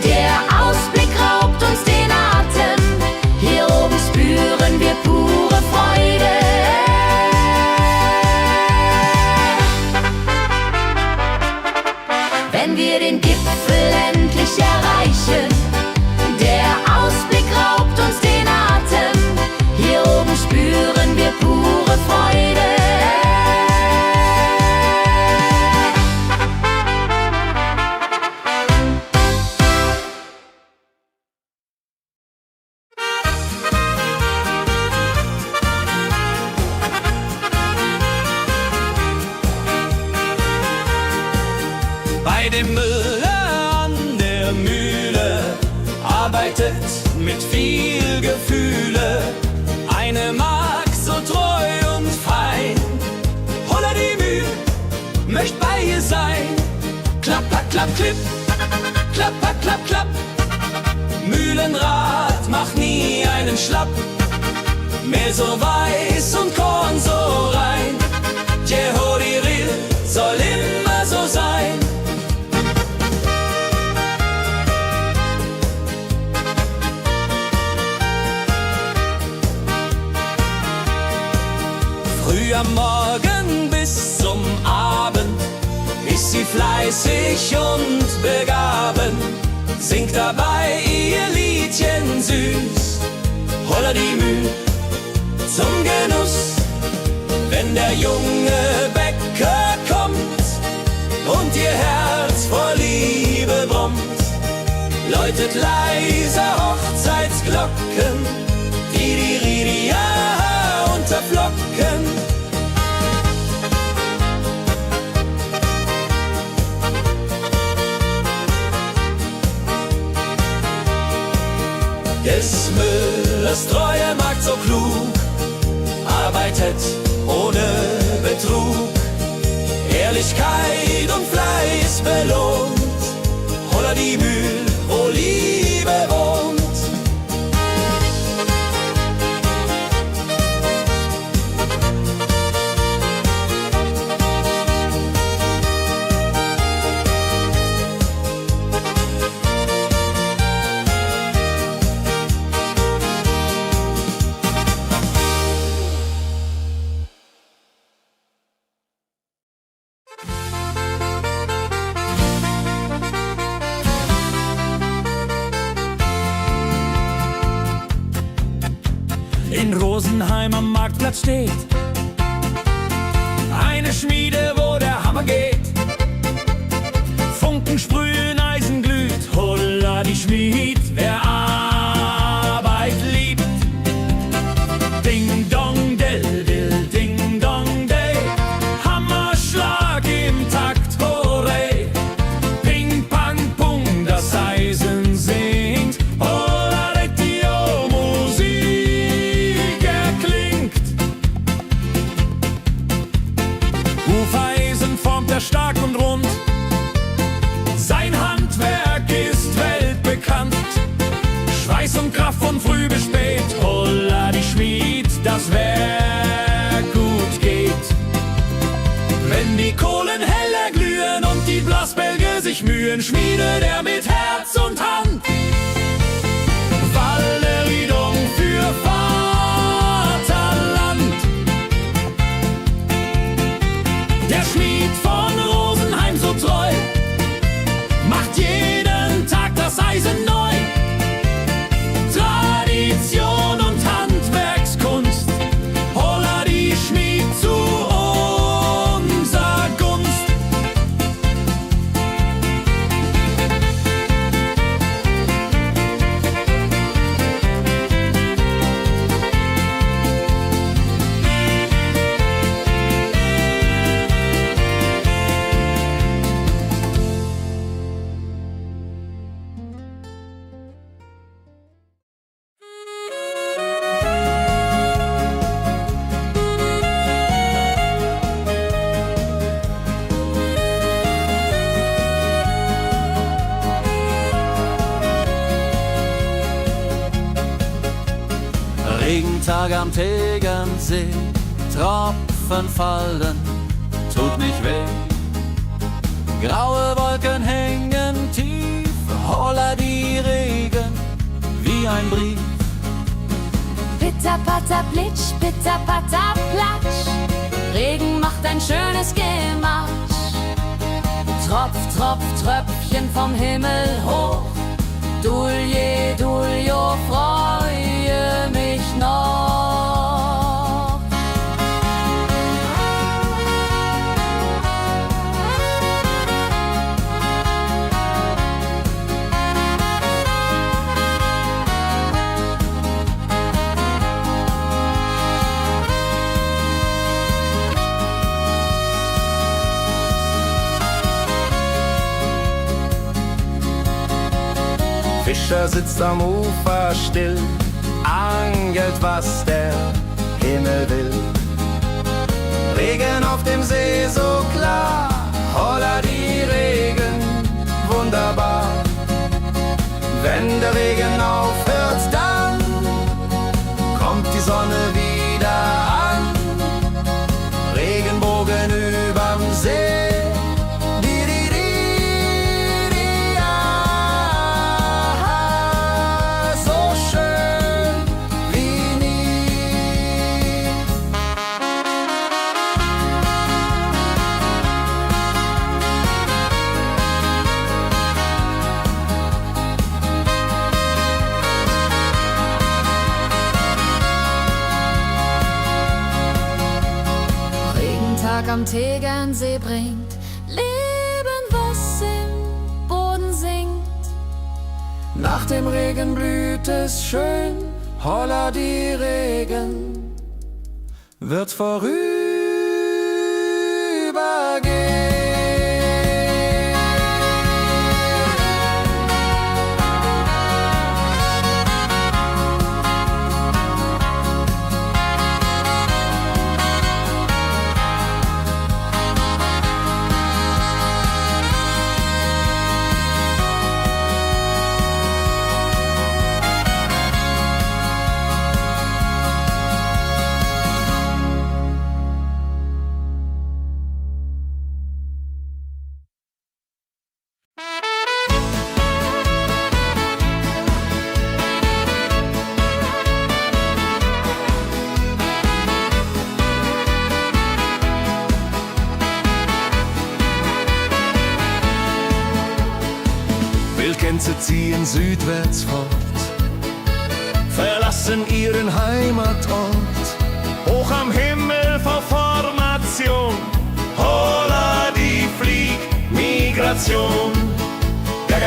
der Ausblick raubt uns den Atem. Hier oben spüren wir pure Freude. Wenn wir den Gipfel endlich erreichen, der Ausblick raubt uns den Atem. Hier oben spüren wir pure Freude. Bei dem Müller an der Mühle arbeitet mit viel Gefühle eine Magd so treu und fein. Holla die Mühl, möcht bei ihr sein. Klapper, klapp, klipp, klapper, klapp, klapp. Mühlenrad macht nie einen Schlapp. Mehl so weiß und Korn so rein. Jehodiril soll immer so sein. Früh am Morgen bis zum Abend ist sie fleißig und begaben, singt dabei ihr Liedchen süß. Holla die Mühl zum Genuss, wenn der junge Bäcker kommt und ihr Herz vor Liebe brummt, läutet leiser Hochzeitsglocken, die unter Flocken. Des Müllers treue Magd so klug, arbeitet ohne Betrug, Ehrlichkeit und Fleiß belohnt. Holla die Mühl, wo Liebe wohnt. In Rosenheim am Marktplatz steht eine Schmiede, wo der Hammer geht. Funken sprühen, Eisen glüht, holla die Schmied, wer Arbeit liebt. Ding dong del dill, ding dong day, Hammerschlag im Takt, hooray. Ping pang pung, das Eisen singt, holla retio, Musik erklingt. Hufeisen formt er stark und rund, sein Handwerk ist weltbekannt. Schweiß und Kraft von früh bis spät, holla die Schmied, das Werk gut geht. Wenn die Kohlen heller glühen und die Blasbälge sich mühen, schmiedet er mit Herz und Hand Walleriedung für Vaterland. Der Schmied von Rosenheim so treu macht jeden Tag das Eisen neu. Tradition und Handwerkskunst, holla die Schmied zu unser Gunst. Tag am Tegernsee, Tropfen fallen, tut nicht weh. Graue Wolken hängen tief, holla die Regen wie ein Brief. Pitter, patter, plitsch, pitter, patter, platsch. Regen macht ein schönes Gematsch. Tropf, Tropf, Tröpfchen vom Himmel hoch. Dulje, Duljo, freue mich noch. Fischer sitzt am Ufer still, angelt, was der Himmel will. Regen auf dem See so klar, holla die Regen, wunderbar. Wenn der Regen aufhört, dann kommt die Sonne wieder an. Regenbogen überm See. Am Tegernsee bringt Leben, was im Boden singt. Nach dem Regen blüht es schön, holla die Regen wird vorübergehen. Wildgänse ziehen südwärts fort, verlassen ihren Heimatort. Hoch am Himmel vor Formation, holla die Fliegmigration. Gag,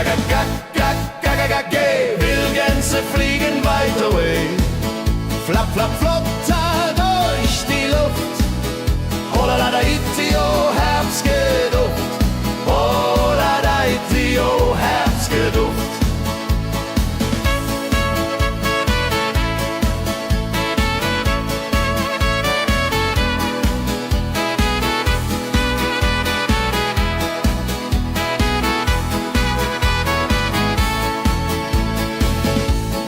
Wildgänse fliegen weit away. Flap, flap, flotter durch die Luft. Holla da itio, Herbstgeduft. Holla da itio, Herbstgeduft.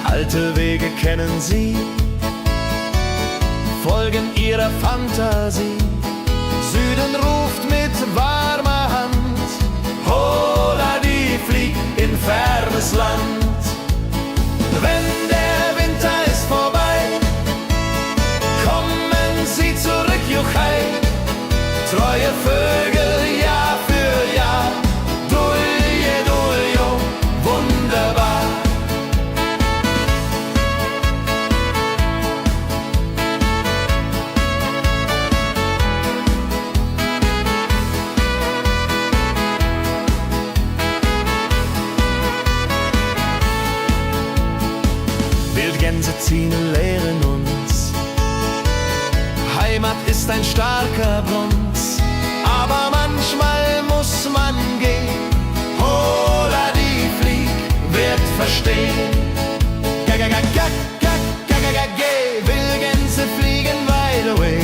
Alte Wege kennen sie, folgen ihrer Fantasie. Süden ruft mit warmer Hand, holla die flieg in fernes Land. Wenn der Winter ist vorbei, kommen sie zurück, Juchai. Treue Vögel, Jahr für Jahr, Dulje, Duljo, wunderbar. Wildgänse ziehen, lehren uns. Heimat ist ein starker Brunz, aber manchmal muss man gehen. Holla die Flieg wird verstehen. Wildgänse fliegen wide away.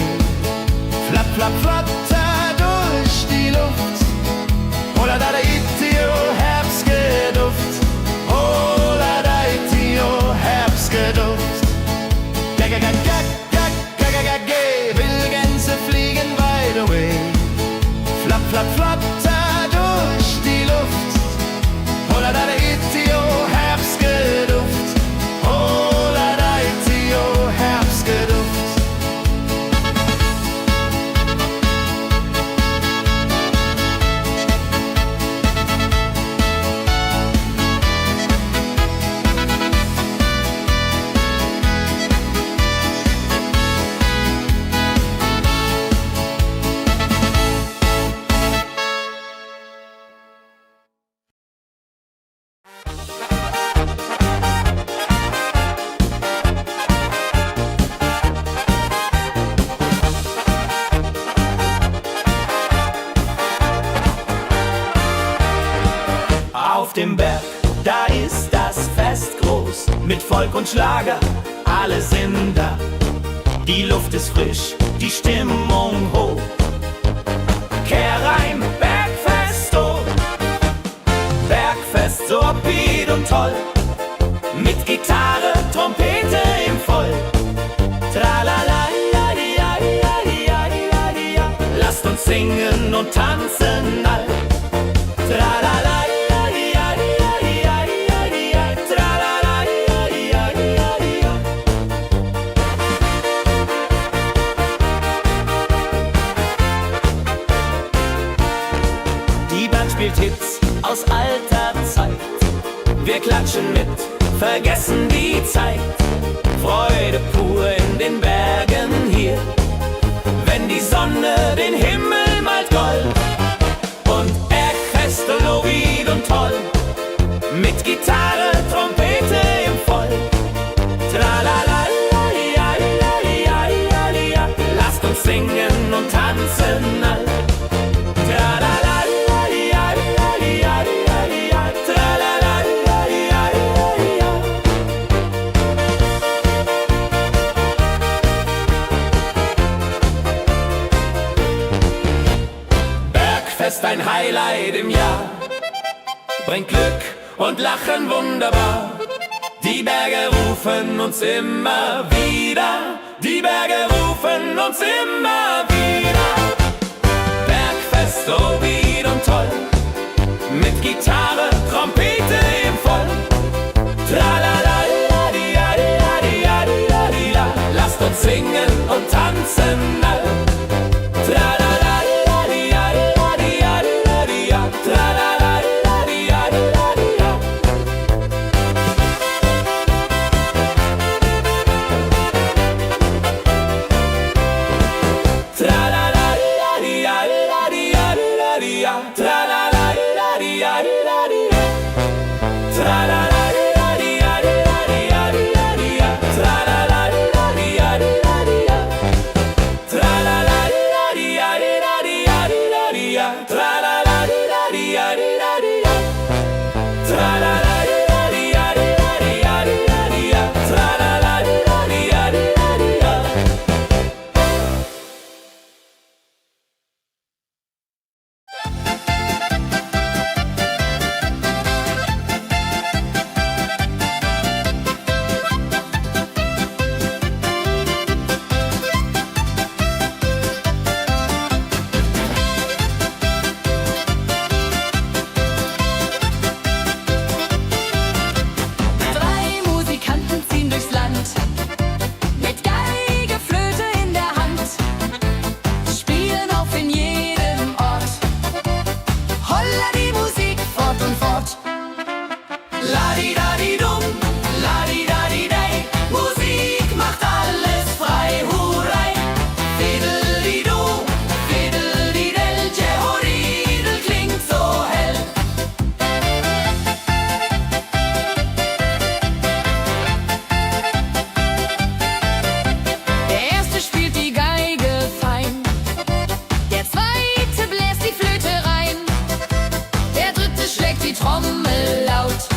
Flap, flap, flatter durch die Luft. Holla da itio, Herbstgeduft. Holla da itio, Herbstgeduft. Gag, auf dem Berg, da ist das Fest groß. Mit Volk und Schlager, alle sind da. Die Luft ist frisch, die Stimmung hoch. Kehrreim, Bergfest, oh. Bergfest, so upbeat und toll. Mit Gitarre, Trompete im Voll. Tralala, ja, ja, ja, ja, ja, ja. Lasst uns singen und tanzen all. Tralala, ja, ja, ja, ja, ja, ja. Tralala, ja, ja, ja, ja. Die Band spielt Hits aus alter Zeit. Wir klatschen mit, vergessen die Zeit. Freude pur in den Bergen hier, wenn die Sonne den Himmel malt gold. Und Bergfest, Lovid und toll, mit Gitarre, Trompete im Voll. Tralala, ja, ja, ja, ja, ja. Lasst uns singen und tanzen all. Tralala, ja, ja, ja, ja, ja. Tralala, ja, ja, ja, ja. Bergfest, ein Highlight im Jahr, bringt Glück und Lachen wunderbar. Die Berge rufen uns immer wieder, die Berge rufen uns immer wieder. Bergfest, so wied und toll, mit Gitarre, Trompete im Voll. Tralala, di, ja, di, ja, di, ja, di, ja. Lasst uns singen und tanzen all. Tralala, di, ja, di, ja, di, ja. Tralala, di, ja, di, ja. Tralala, di, ja, di, ja. Tralala, di, ja, di, ja. Tralala, di, ja, di, ja. Tralala, di, ja, di, ja. Tralala, di, ja, di, ja. Tralala, di, ja, di, ja. Tralala, di, ja, di, ja. Tralala, di, ja, di, ja. Drei Musikanten ziehen durchs Land, mit Geige, Flöte in der Hand, spielen auf in jedem Ort. Holla die Musik fort und fort. Ladi-dadi-dum, ladi-dadi-day, Musik macht alles frei, hurray. Fiddeli-du, fiddeli-del, Jehoridel klingt so hell. Der erste spielt die Geige fein, der zweite bläst die Flöte rein, der dritte schlägt die Trommel laut.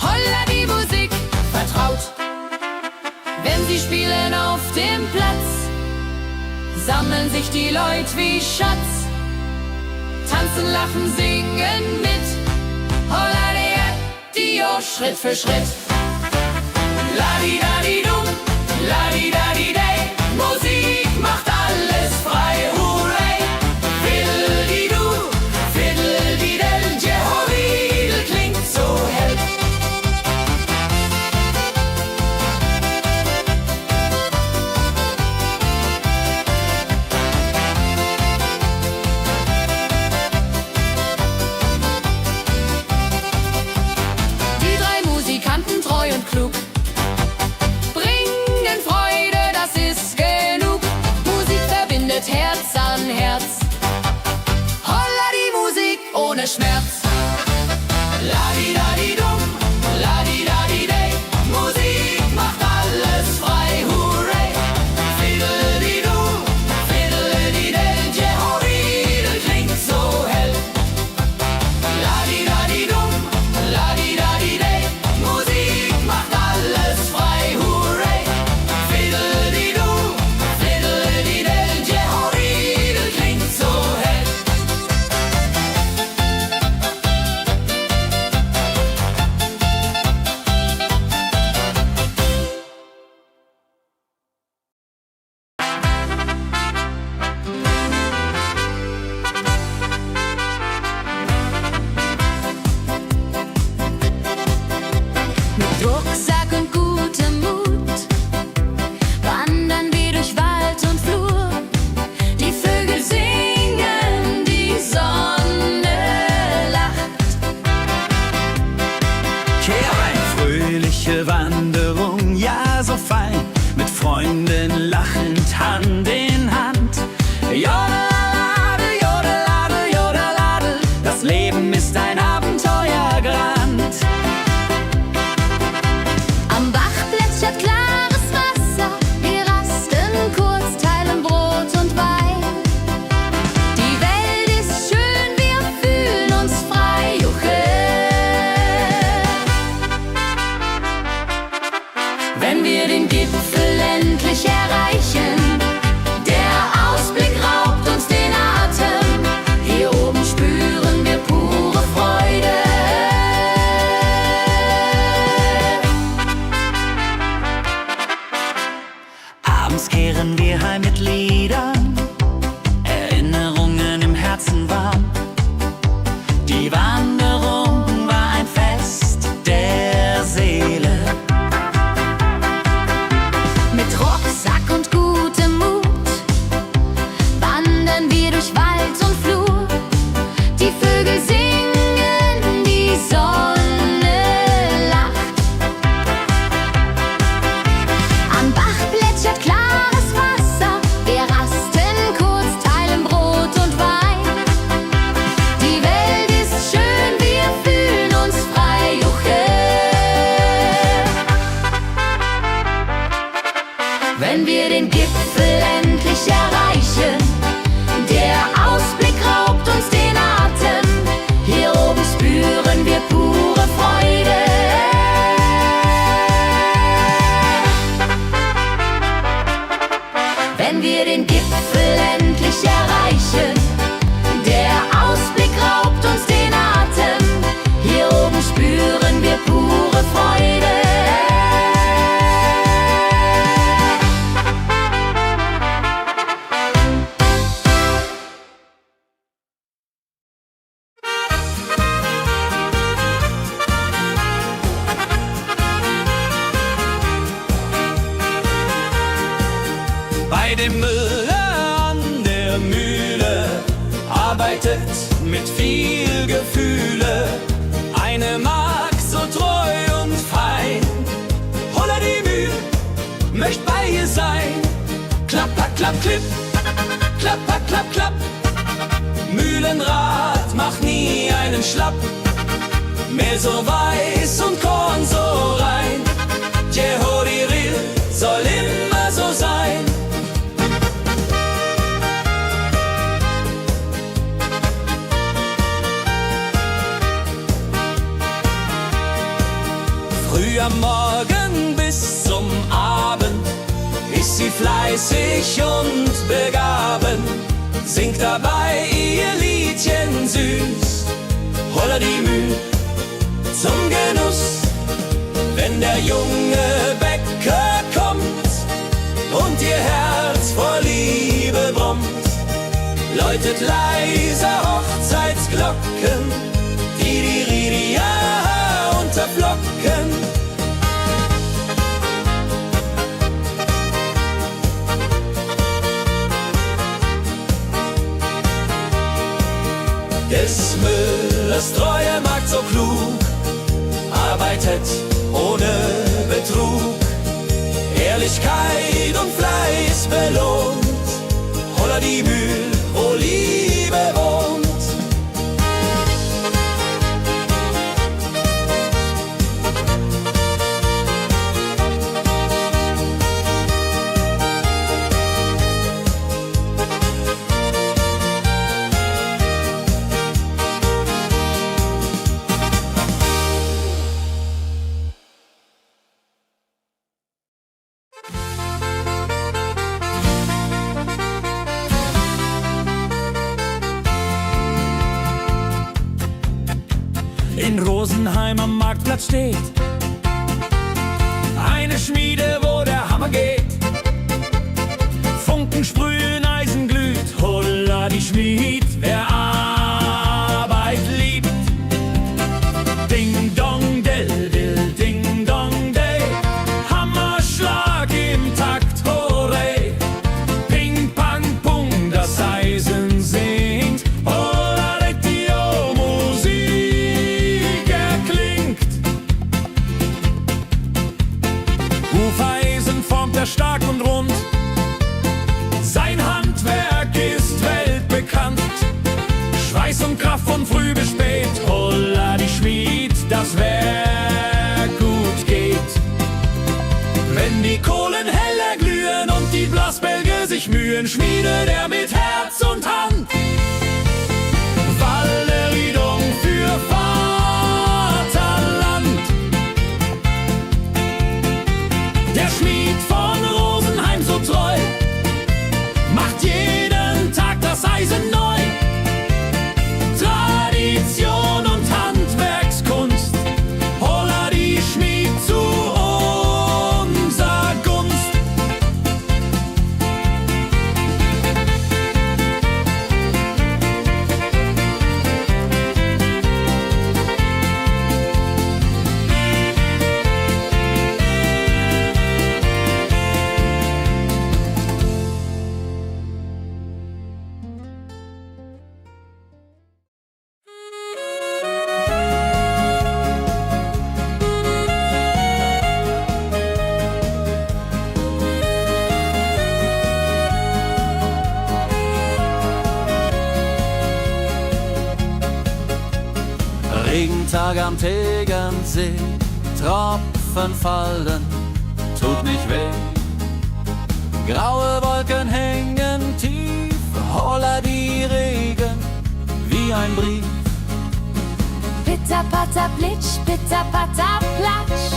Holla die Musik vertraut. Wenn sie spielen auf dem Platz, sammeln sich die Leute wie Schatz, tanzen, lachen, singen mit. Holla der Dio, Schritt für Schritt. Ladi-dadi-dum, ladi-dadi-day, Musik macht alles frei, hurray. Fiddeli-du, fiddeli-del, Jehoridel klingt so hell. Die drei Musikanten, treu und klug, bringen Freude, das ist genug. Musik verbindet Herz an Herz. Holla die Musik ohne Schmerz. Ladi-dadi-dum, ladi-dadi-day, Musik macht alles frei, hurray. Fiddeli-du, fiddeli-del, Jehoridel klingt so hell. Ladi-dadi-dum, arbeitet mit viel Gefühle. Eine Magd so treu und fein. Holla die Mühl, möcht bei ihr sein. Klapp, klapp, klapp, klipp, klapp, klapp, klapp, klapp. Mühlenrad macht nie einen Schlapp. Mehl so weiß und Korn so rein. Jehodiril soll immer so sein. Früh am Morgen bis zum Abend ist sie fleißig und begaben, singt dabei ihr Liedchen süß. Holla die Mühl zum Genuss, wenn der junge Bäcker kommt und ihr Herz vor Liebe brummt, läutet leise Hochzeitsglocken, die Ridia unterflocken. Des Müllers treue Magd so klug, arbeitet ohne Betrug, Ehrlichkeit und Fleiß belohnt. Holla die Mühl, wo Liebe wohnt. In Rosenheim am Marktplatz steht eine Schmiede, wo der Hammer geht. Funken sprühen, Eisen glüht, holla die Schmied, wer Arbeit liebt. Ding dong del dill, ding dong day, Hammerschlag im Takt, hurray. Ping pang pung, das Eisen singt, holla die Musik erklingt. Hufeisen formt er stark und rund, sein Handwerk ist weltbekannt. Schweiß und Kraft von früh bis spät, holla die Schmied, das Werk gut geht. Wenn die Kohlen heller glühen und die Blasbälge sich mühen, schmiedet er mit Herz und Hand Walleriedung für Vaterland. Der Schmied von Rosenheim so treu macht jeden Tag das Eisen neu. Tradition und Handwerkskunst, holla die Schmied zu unser Gunst. Regentag am Tegernsee, Tropfen fallen, tut nicht weh. Graue Wolken hängen tief, holla die Regen wie ein Brief. Pitter, patter, plitsch, pitter, patter, platsch.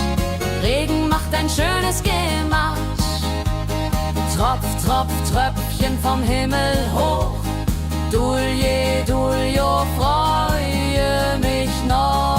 Regen macht ein schönes Gemarsch. Tropf, Tropf, Tröpfchen vom Himmel hoch. Dulje, Duljo, freue mich noch.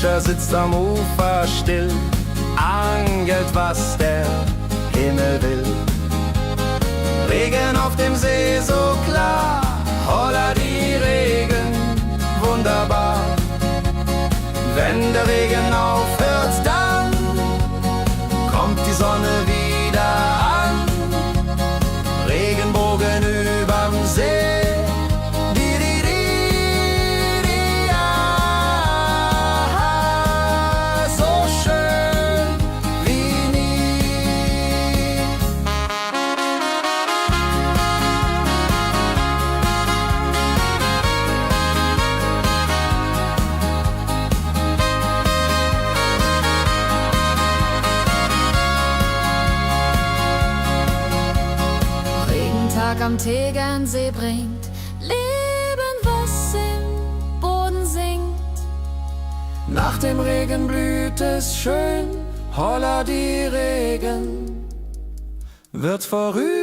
Fischer sitzt am Ufer still, angelt, was der Himmel will. Regen auf dem See so klar, holla die Regen, wunderbar. Wenn der Regen aufhört, dann kommt die Sonne wieder an. Regenbogen überm See. Am Tegernsee bringt Leben, was im Boden singt. Nach dem Regen blüht es schön, holla die Regen wird vorübergehen.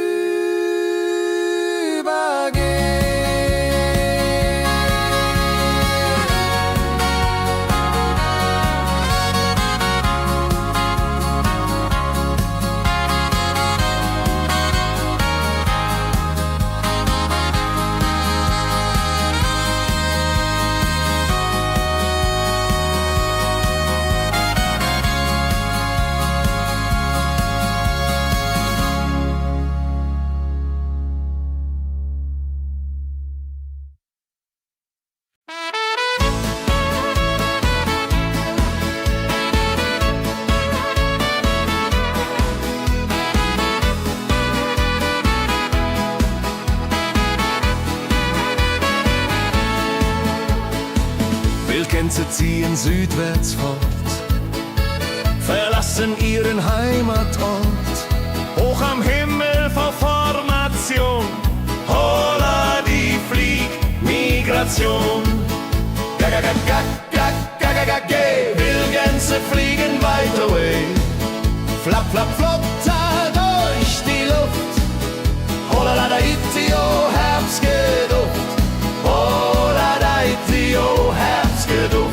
Wildgänse ziehen südwärts fort, verlassen ihren Heimatort. Hoch am Himmel vor Formation, holla die Fliegmigration. Gag, Wildgänse fliegen weit away. Flap, flap, flop, da durch die Luft. Holla la da itio, Herbstgeduft. Holla da itio, Herbstgeduft.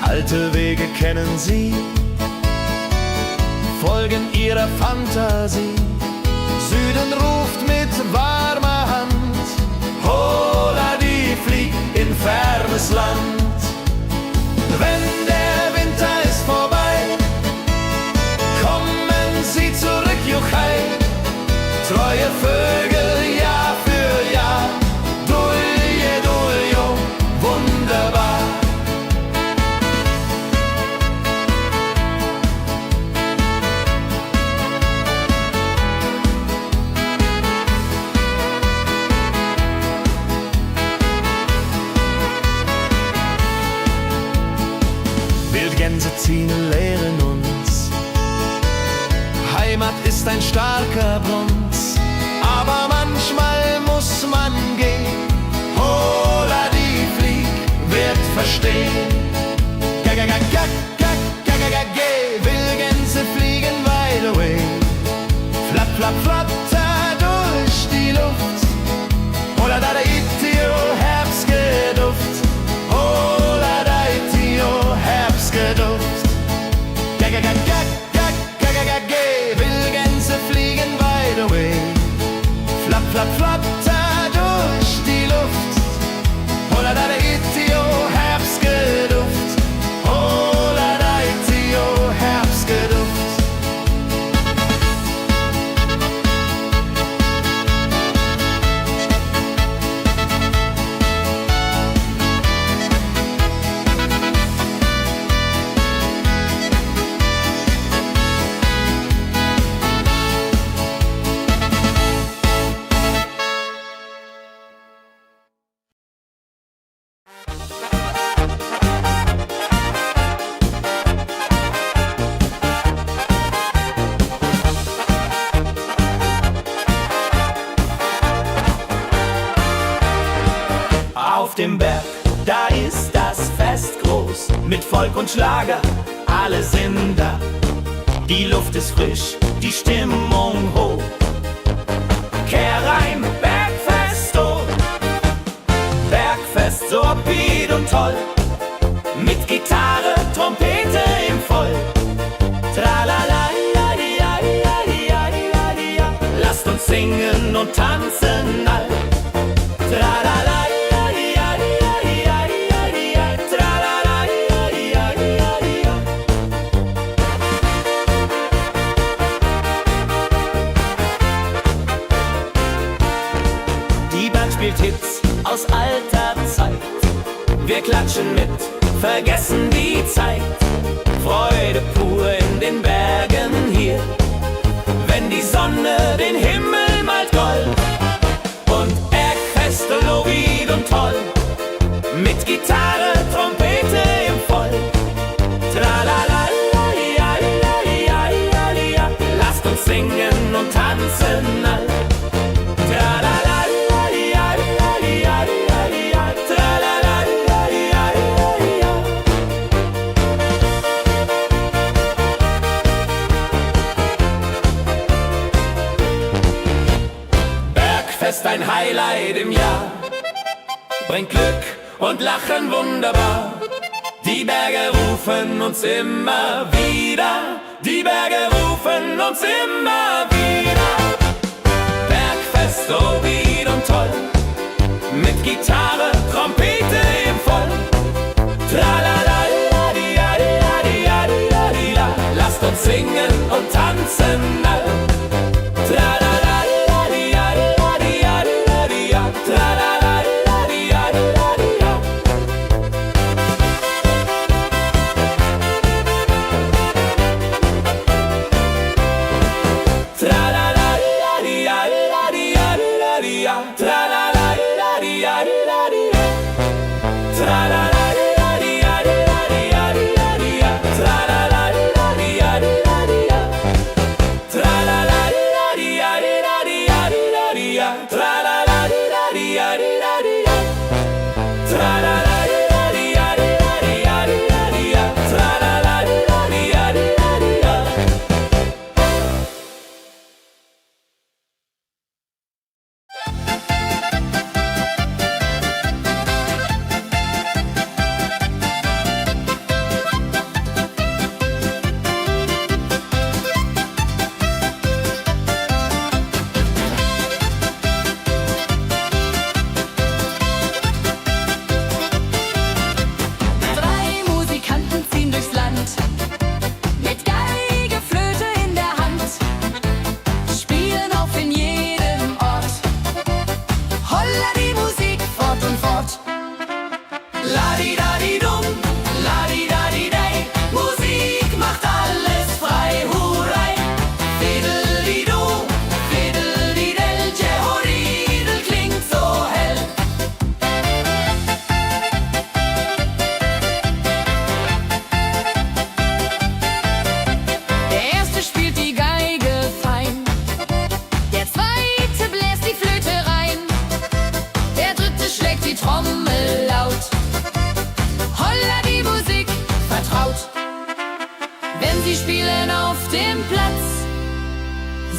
Alte Wege kennen sie, folgen ihrer Fantasie. Süden ruft mit warmer Hand, holla die flieg in fernes Land. Wenn der Winter ist vorbei, kommen sie zurück, Juchai. Treue Vögel Jahr für Jahr, dulje, duljo, wunderbar. Wildgänse ziehen, lehren uns, Heimat ist ein starker Brunz, aber manchmal muss man gehen. Holla die Flieg wird verstehen. Wildgänse fliegen wide away. Flap, flap, flap, da durch die Luft. Holla da itio, Herbstgeduft. Holla da itio, Herbstgeduft. Wildgänse fliegen wide away. Flap, flap, flap, da durch die Luft. Holla da itio, Herbstgeduft. Folk und Schlager, alle sind da. Die Luft ist frisch, die Stimmung hoch. Kehr rein, Bergfest, oh. Bergfest, so upbeat und toll. Mit Gitarre, Trompete im Voll. Tralala, lasst uns singen und tanzen all. Tralala, die Band spielt Hits aus alter Zeit. Wir klatschen mit, vergessen die Zeit. Freude pur in den Bergen hier, wenn die Sonne den Himmel malt gold. Und Bergfest, Lovid und toll, mit Gitarre, Trompete im Voll. Tralala, lasst uns singen und tanzen all. Tralala, Bergfest, ein Highlight im Jahr, bringt Glück und Lachen wunderbar. Die Berge rufen uns immer wieder, die Berge rufen uns immer wieder. Bergfest, so wied und toll, mit Gitarre, Trompete im Voll. Tralala, lasst uns singen und tanzen all. Tralala,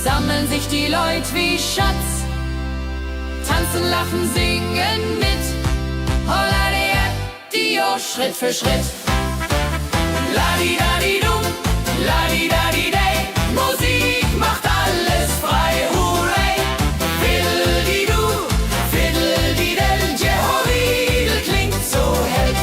sammeln sich die Leute wie Schatz, tanzen, lachen, singen mit. Holla Dio, Schritt für Schritt. Ladi-dadi-dum, ladi-dadi-day, Musik macht alles frei, hurray. Fiddle-di-du, fiddle-di-del, Jehoridel klingt so hell.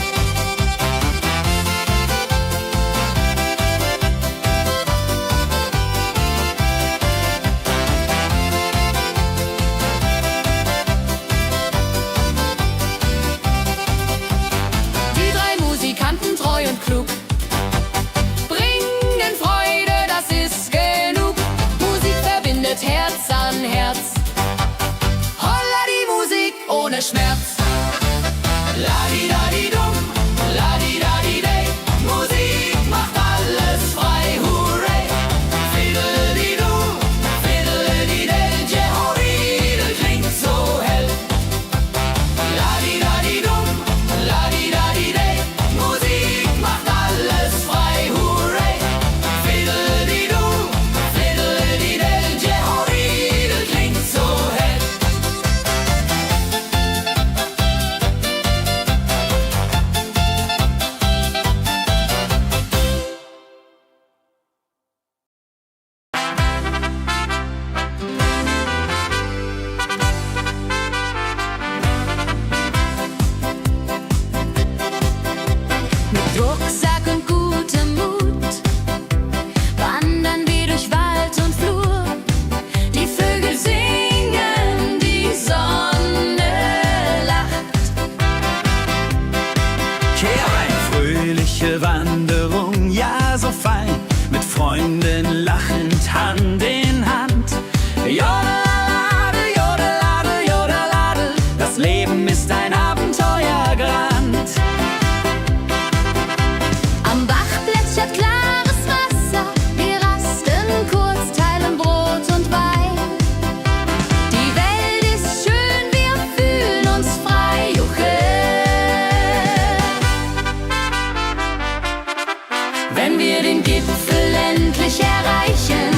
wenn wir den Gipfel endlich erreichen.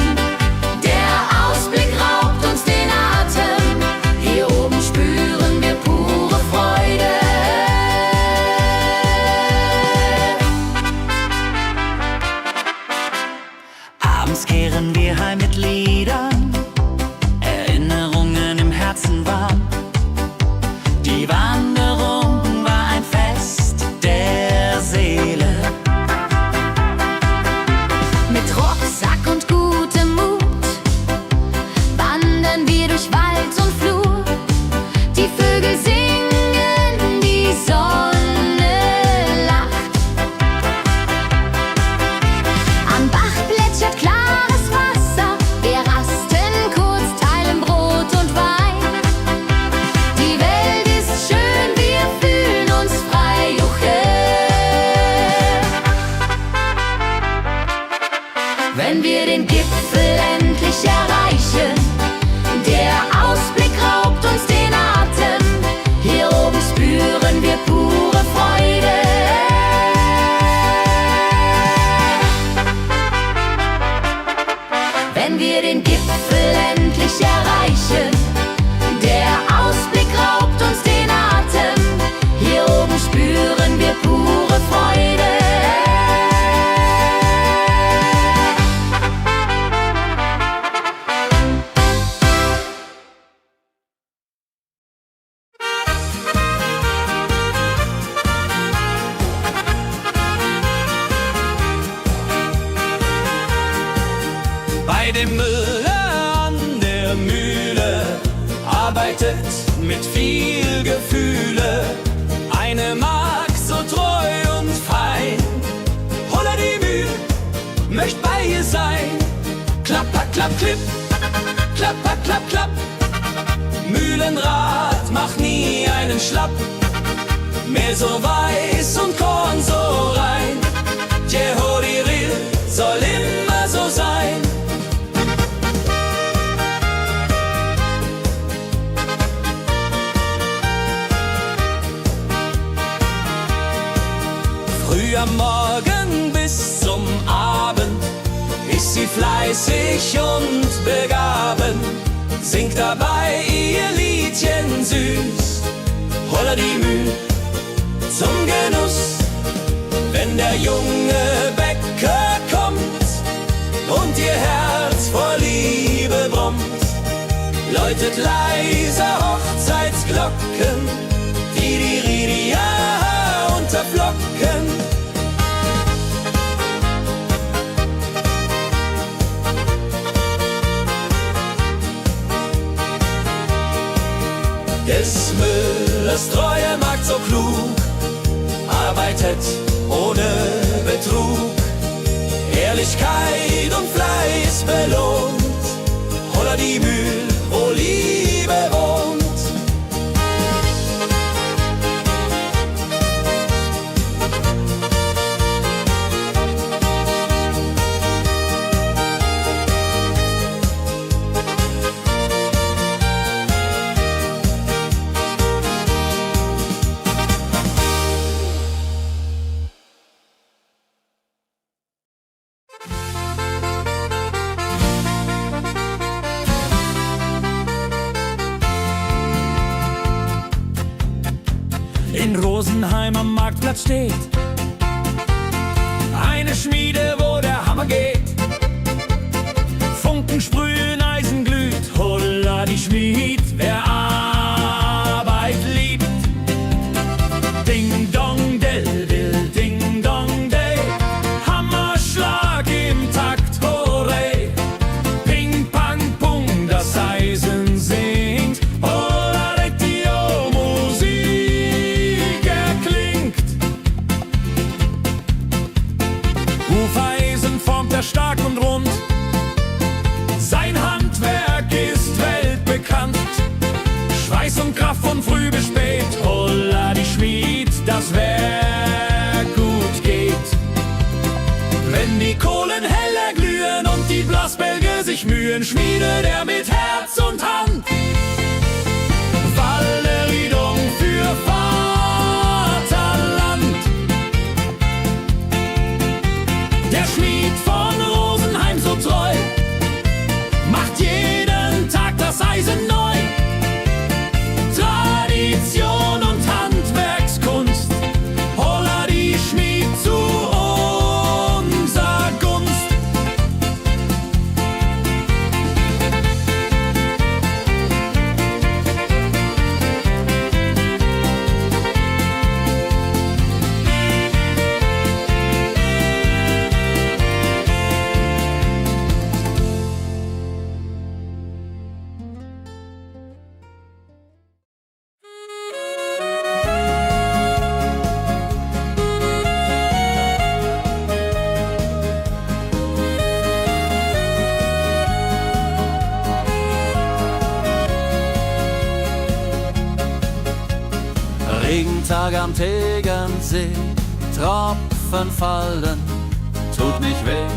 Der Ausblick raubt uns den Atem, hier oben spüren wir pure Freude. Abends kehren wir heim mit Liedern, Erinnerungen im Herzen warm. Die Wanderung war ein Fest der Seele. Mit Rucksack und gutem Mut wandern wir durch Wald und Flur. Die Vögel singen, die Sonne lacht. Am Bach plätschert klares Wasser, wir rasten kurz, teilen Brot und Wein. Die Welt ist schön, wir fühlen uns frei, juche. Wenn wir den Gipfel endlich erreichen, der Ausblick raubt uns den Atem, hier oben spüren wir pure Freude. Wenn wir den Gipfel endlich erreichen, der Ausblick raubt uns den Atem, hier oben spüren wir pure Freude. Bei dem Müller an der Mühle arbeitet mit viel Gefühle eine Magd so treu und fein. Holla die Mühl, möcht bei ihr sein. Klapper, klapp, klipp, klapper, klapp, klapp. Mühlenrad macht nie einen Schlapp. Mehl so weiß und Korn so rein. Der Holiril soll immer so sein. Früh am Morgen bis zum Abend ist sie fleißig und begaben, singt dabei ihr Liedchen süß. Holla die Mühl zum Genuss, wenn der junge Bäcker kommt und ihr Herz vor Liebe brummt, läutet leise Hochzeitsglocken, die Ridia unterflocken. Des Müllers treue Magd so klug, arbeitet ohne Betrug, Ehrlichkeit und Fleiß belohnt. Holla die Mühl, wo Liebe wohnt. In Rosenheim am Marktplatz steht eine Schmiede, wo der Hammer geht. Funken sprühen, Eisen glüht, holla die Schmied, wer Arbeit liebt. Ding dong del dill, ding dong day, Hammerschlag im Takt, hurray. Ping pang pung, das Eisen singt, holla die Musik erklingt. Hufeisen formt er stark und rund, sein Handwerk ist weltbekannt. Schweiß und Kraft von früh bis spät, holla die Schmied, das Werk gut geht. Wenn die Kohlen heller glühen und die Blasbälge sich mühen, schmiedet er mit Herz und Hand Walleriedung für Vaterland. Regentag am Tegernsee, Tropfen fallen, tut nicht weh.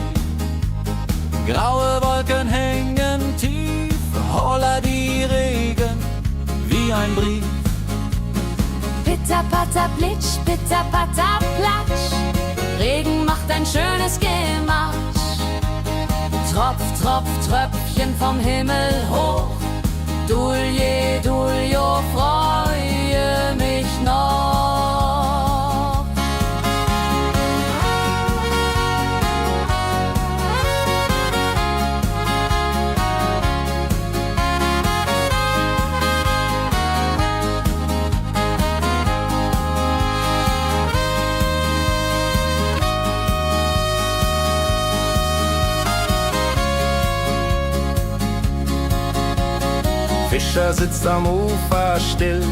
Graue Wolken hängen tief, holla die Regen wie ein Brief. Pitter, patter, plitsch, pitter, patter, platsch. Regen macht ein schönes Gemarsch. Tropf, Tropf, Tröpfchen vom Himmel hoch. Dulje, Duljo, freue mich noch. Fischer sitzt am Ufer still,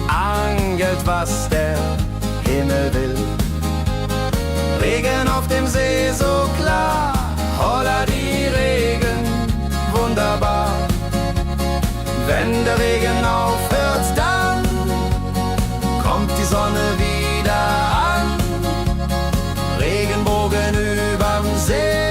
angelt, was der Himmel will. Regen auf dem See so klar, holla die Regen, wunderbar. Wenn der Regen aufhört, dann kommt die Sonne wieder an. Regenbogen überm See.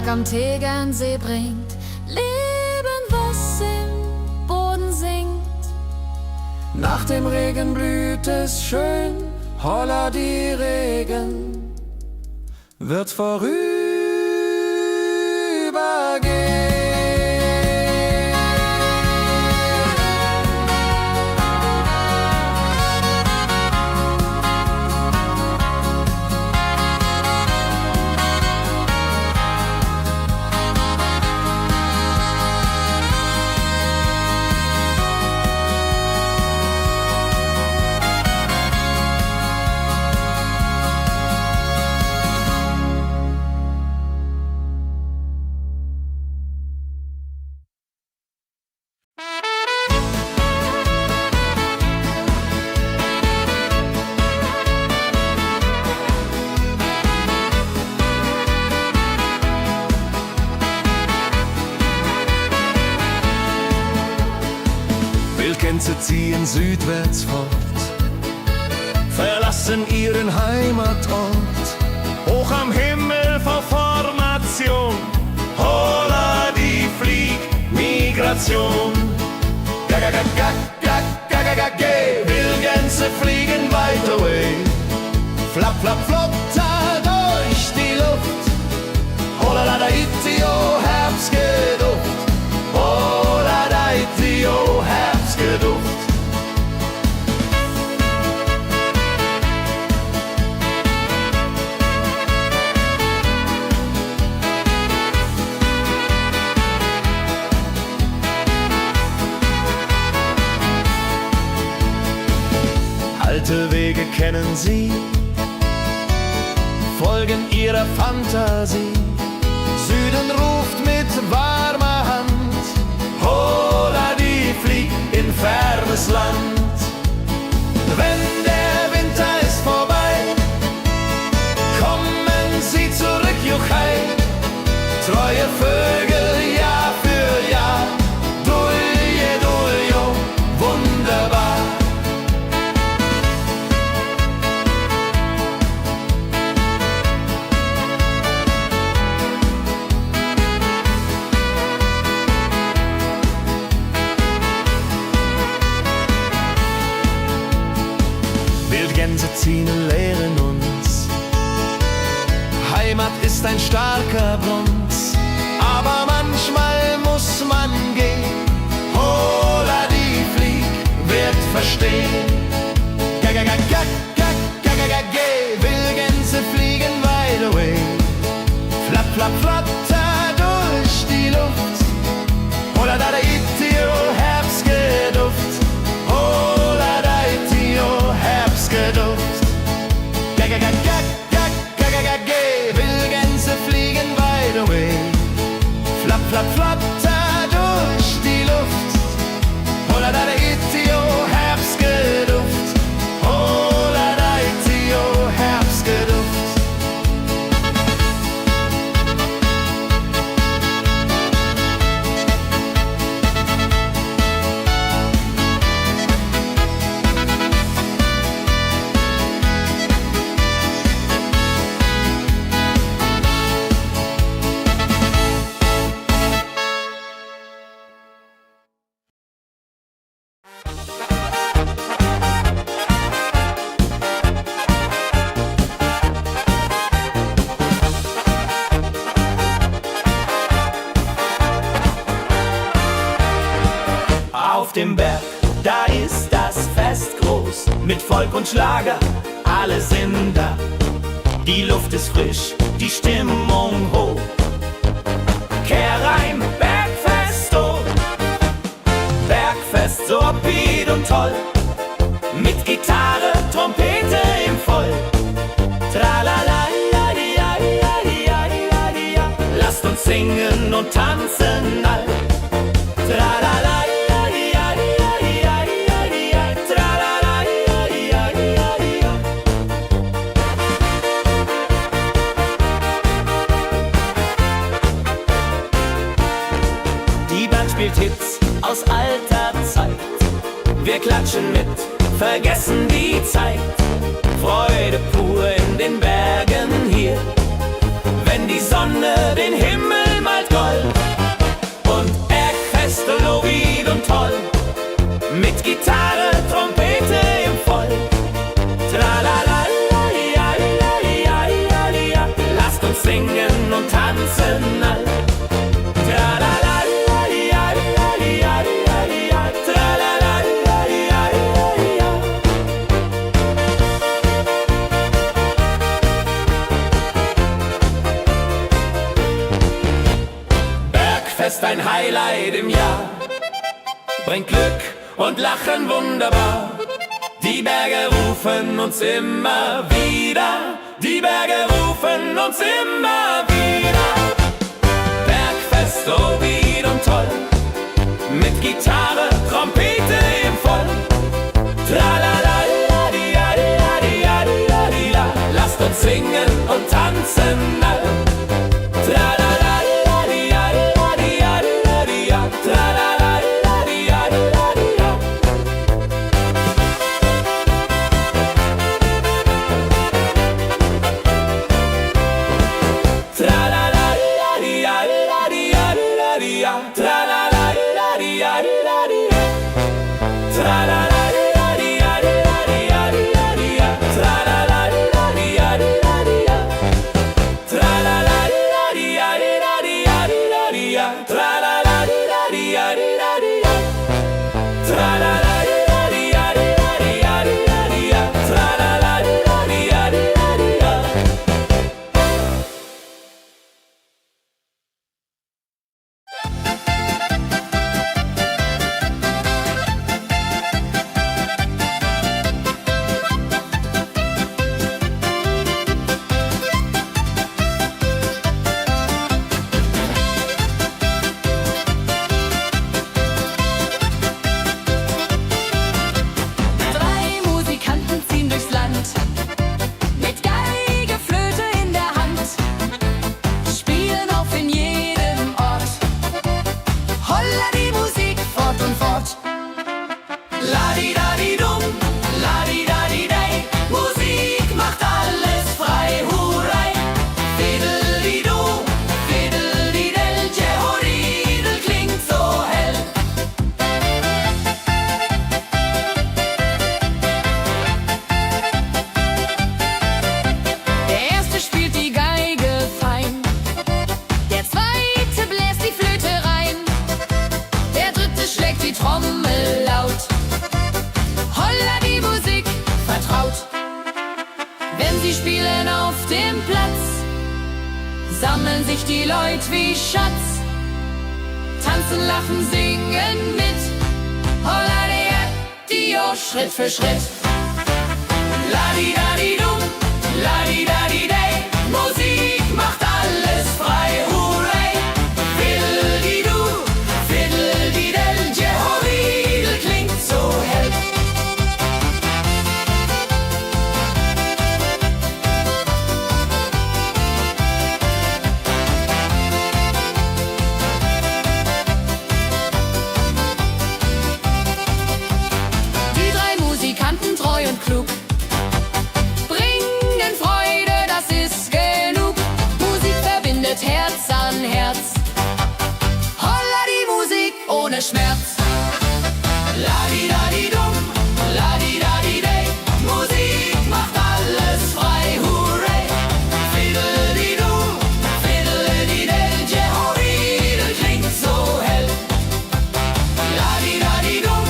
Am Tegernsee bringt Leben, was im Boden singt. Nach dem Regen blüht es schön, holla die Regen wird vorübergehen. Wildgänse ziehen südwärts fort, verlassen ihren Heimatort. Hoch am Himmel vor Formation, holla die Fliegmigration. Gag, Wildgänse fliegen weit away. Flap, flap, flotter durch die Luft. Holla da itio, Herbstgeduft. Holla da itio, Herbstgeduft. Alte Wege kennen sie, folgen ihrer Fantasie. Süden ruft mit warmer Hand, holla die flieg in fernes Land. Wenn der Winter ist vorbei, kommen sie zurück, Juchai. Treue Vögel Jahr für Jahr, Dulje, Duljo, wunderbar. Wildgänse ziehen, lehren uns. Heimat ist ein starker Bronz, aber manchmal muss man gehen. Holla die Flieg wird verstehen. Wildgänse fliegen wide away. Flap, flap, flatter durch die Luft. Holla da itio, Herbstgeduft. Holla da itio, Herbstgeduft. auf dem Berg, da ist das Fest groß. Mit Volk und Schlager, alle sind da. Die Luft ist frisch, die Stimmung hoch. Kehrreim, Bergfest, oh. Bergfest, so upbeat und toll. Mit Gitarre, Trompete im Voll. Tralala, lasst uns singen und tanzen all. Tralala, die Band spielt Hits aus alter Zeit. Wir klatschen mit, vergessen die Zeit. Freude pur in den Bergen hier, wenn die Sonne den Himmel malt gold. Und Bergfest, Lovid und toll, mit Gitarre, Trompete im Voll. Tralala, lasst uns singen und tanzen all. Tralala, Bergfest, ein Highlight im Jahr, bringt Glück und Lachen wunderbar. Die Berge rufen uns immer wieder, die Berge rufen uns immer wieder. Bergfest, so wied und toll, mit Gitarre, Trompete im Voll. Tralala, lasst uns singen und tanzen all. sammeln sich die Leute wie Schatz, tanzen, lachen, singen mit. Holla Dio, Schritt für Schritt. Ladi-dadi-dum, ladi-dadi-day, Musik macht alles frei, hurray. Fiddle-di-du, fiddle-di-del, Jehoridel klingt so hell. Treu und klug, bringen Freude, das ist genug. Musik verbindet Herz an Herz. Holla die Musik ohne Schmerz. Ladi-dadi-dum, ladi-dadi-day, Musik macht alles frei, hurray. Fiddle-di-du, fiddle-di-del, Jehoridel klingt so hell. Ladi-dadi-dum,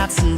Herzen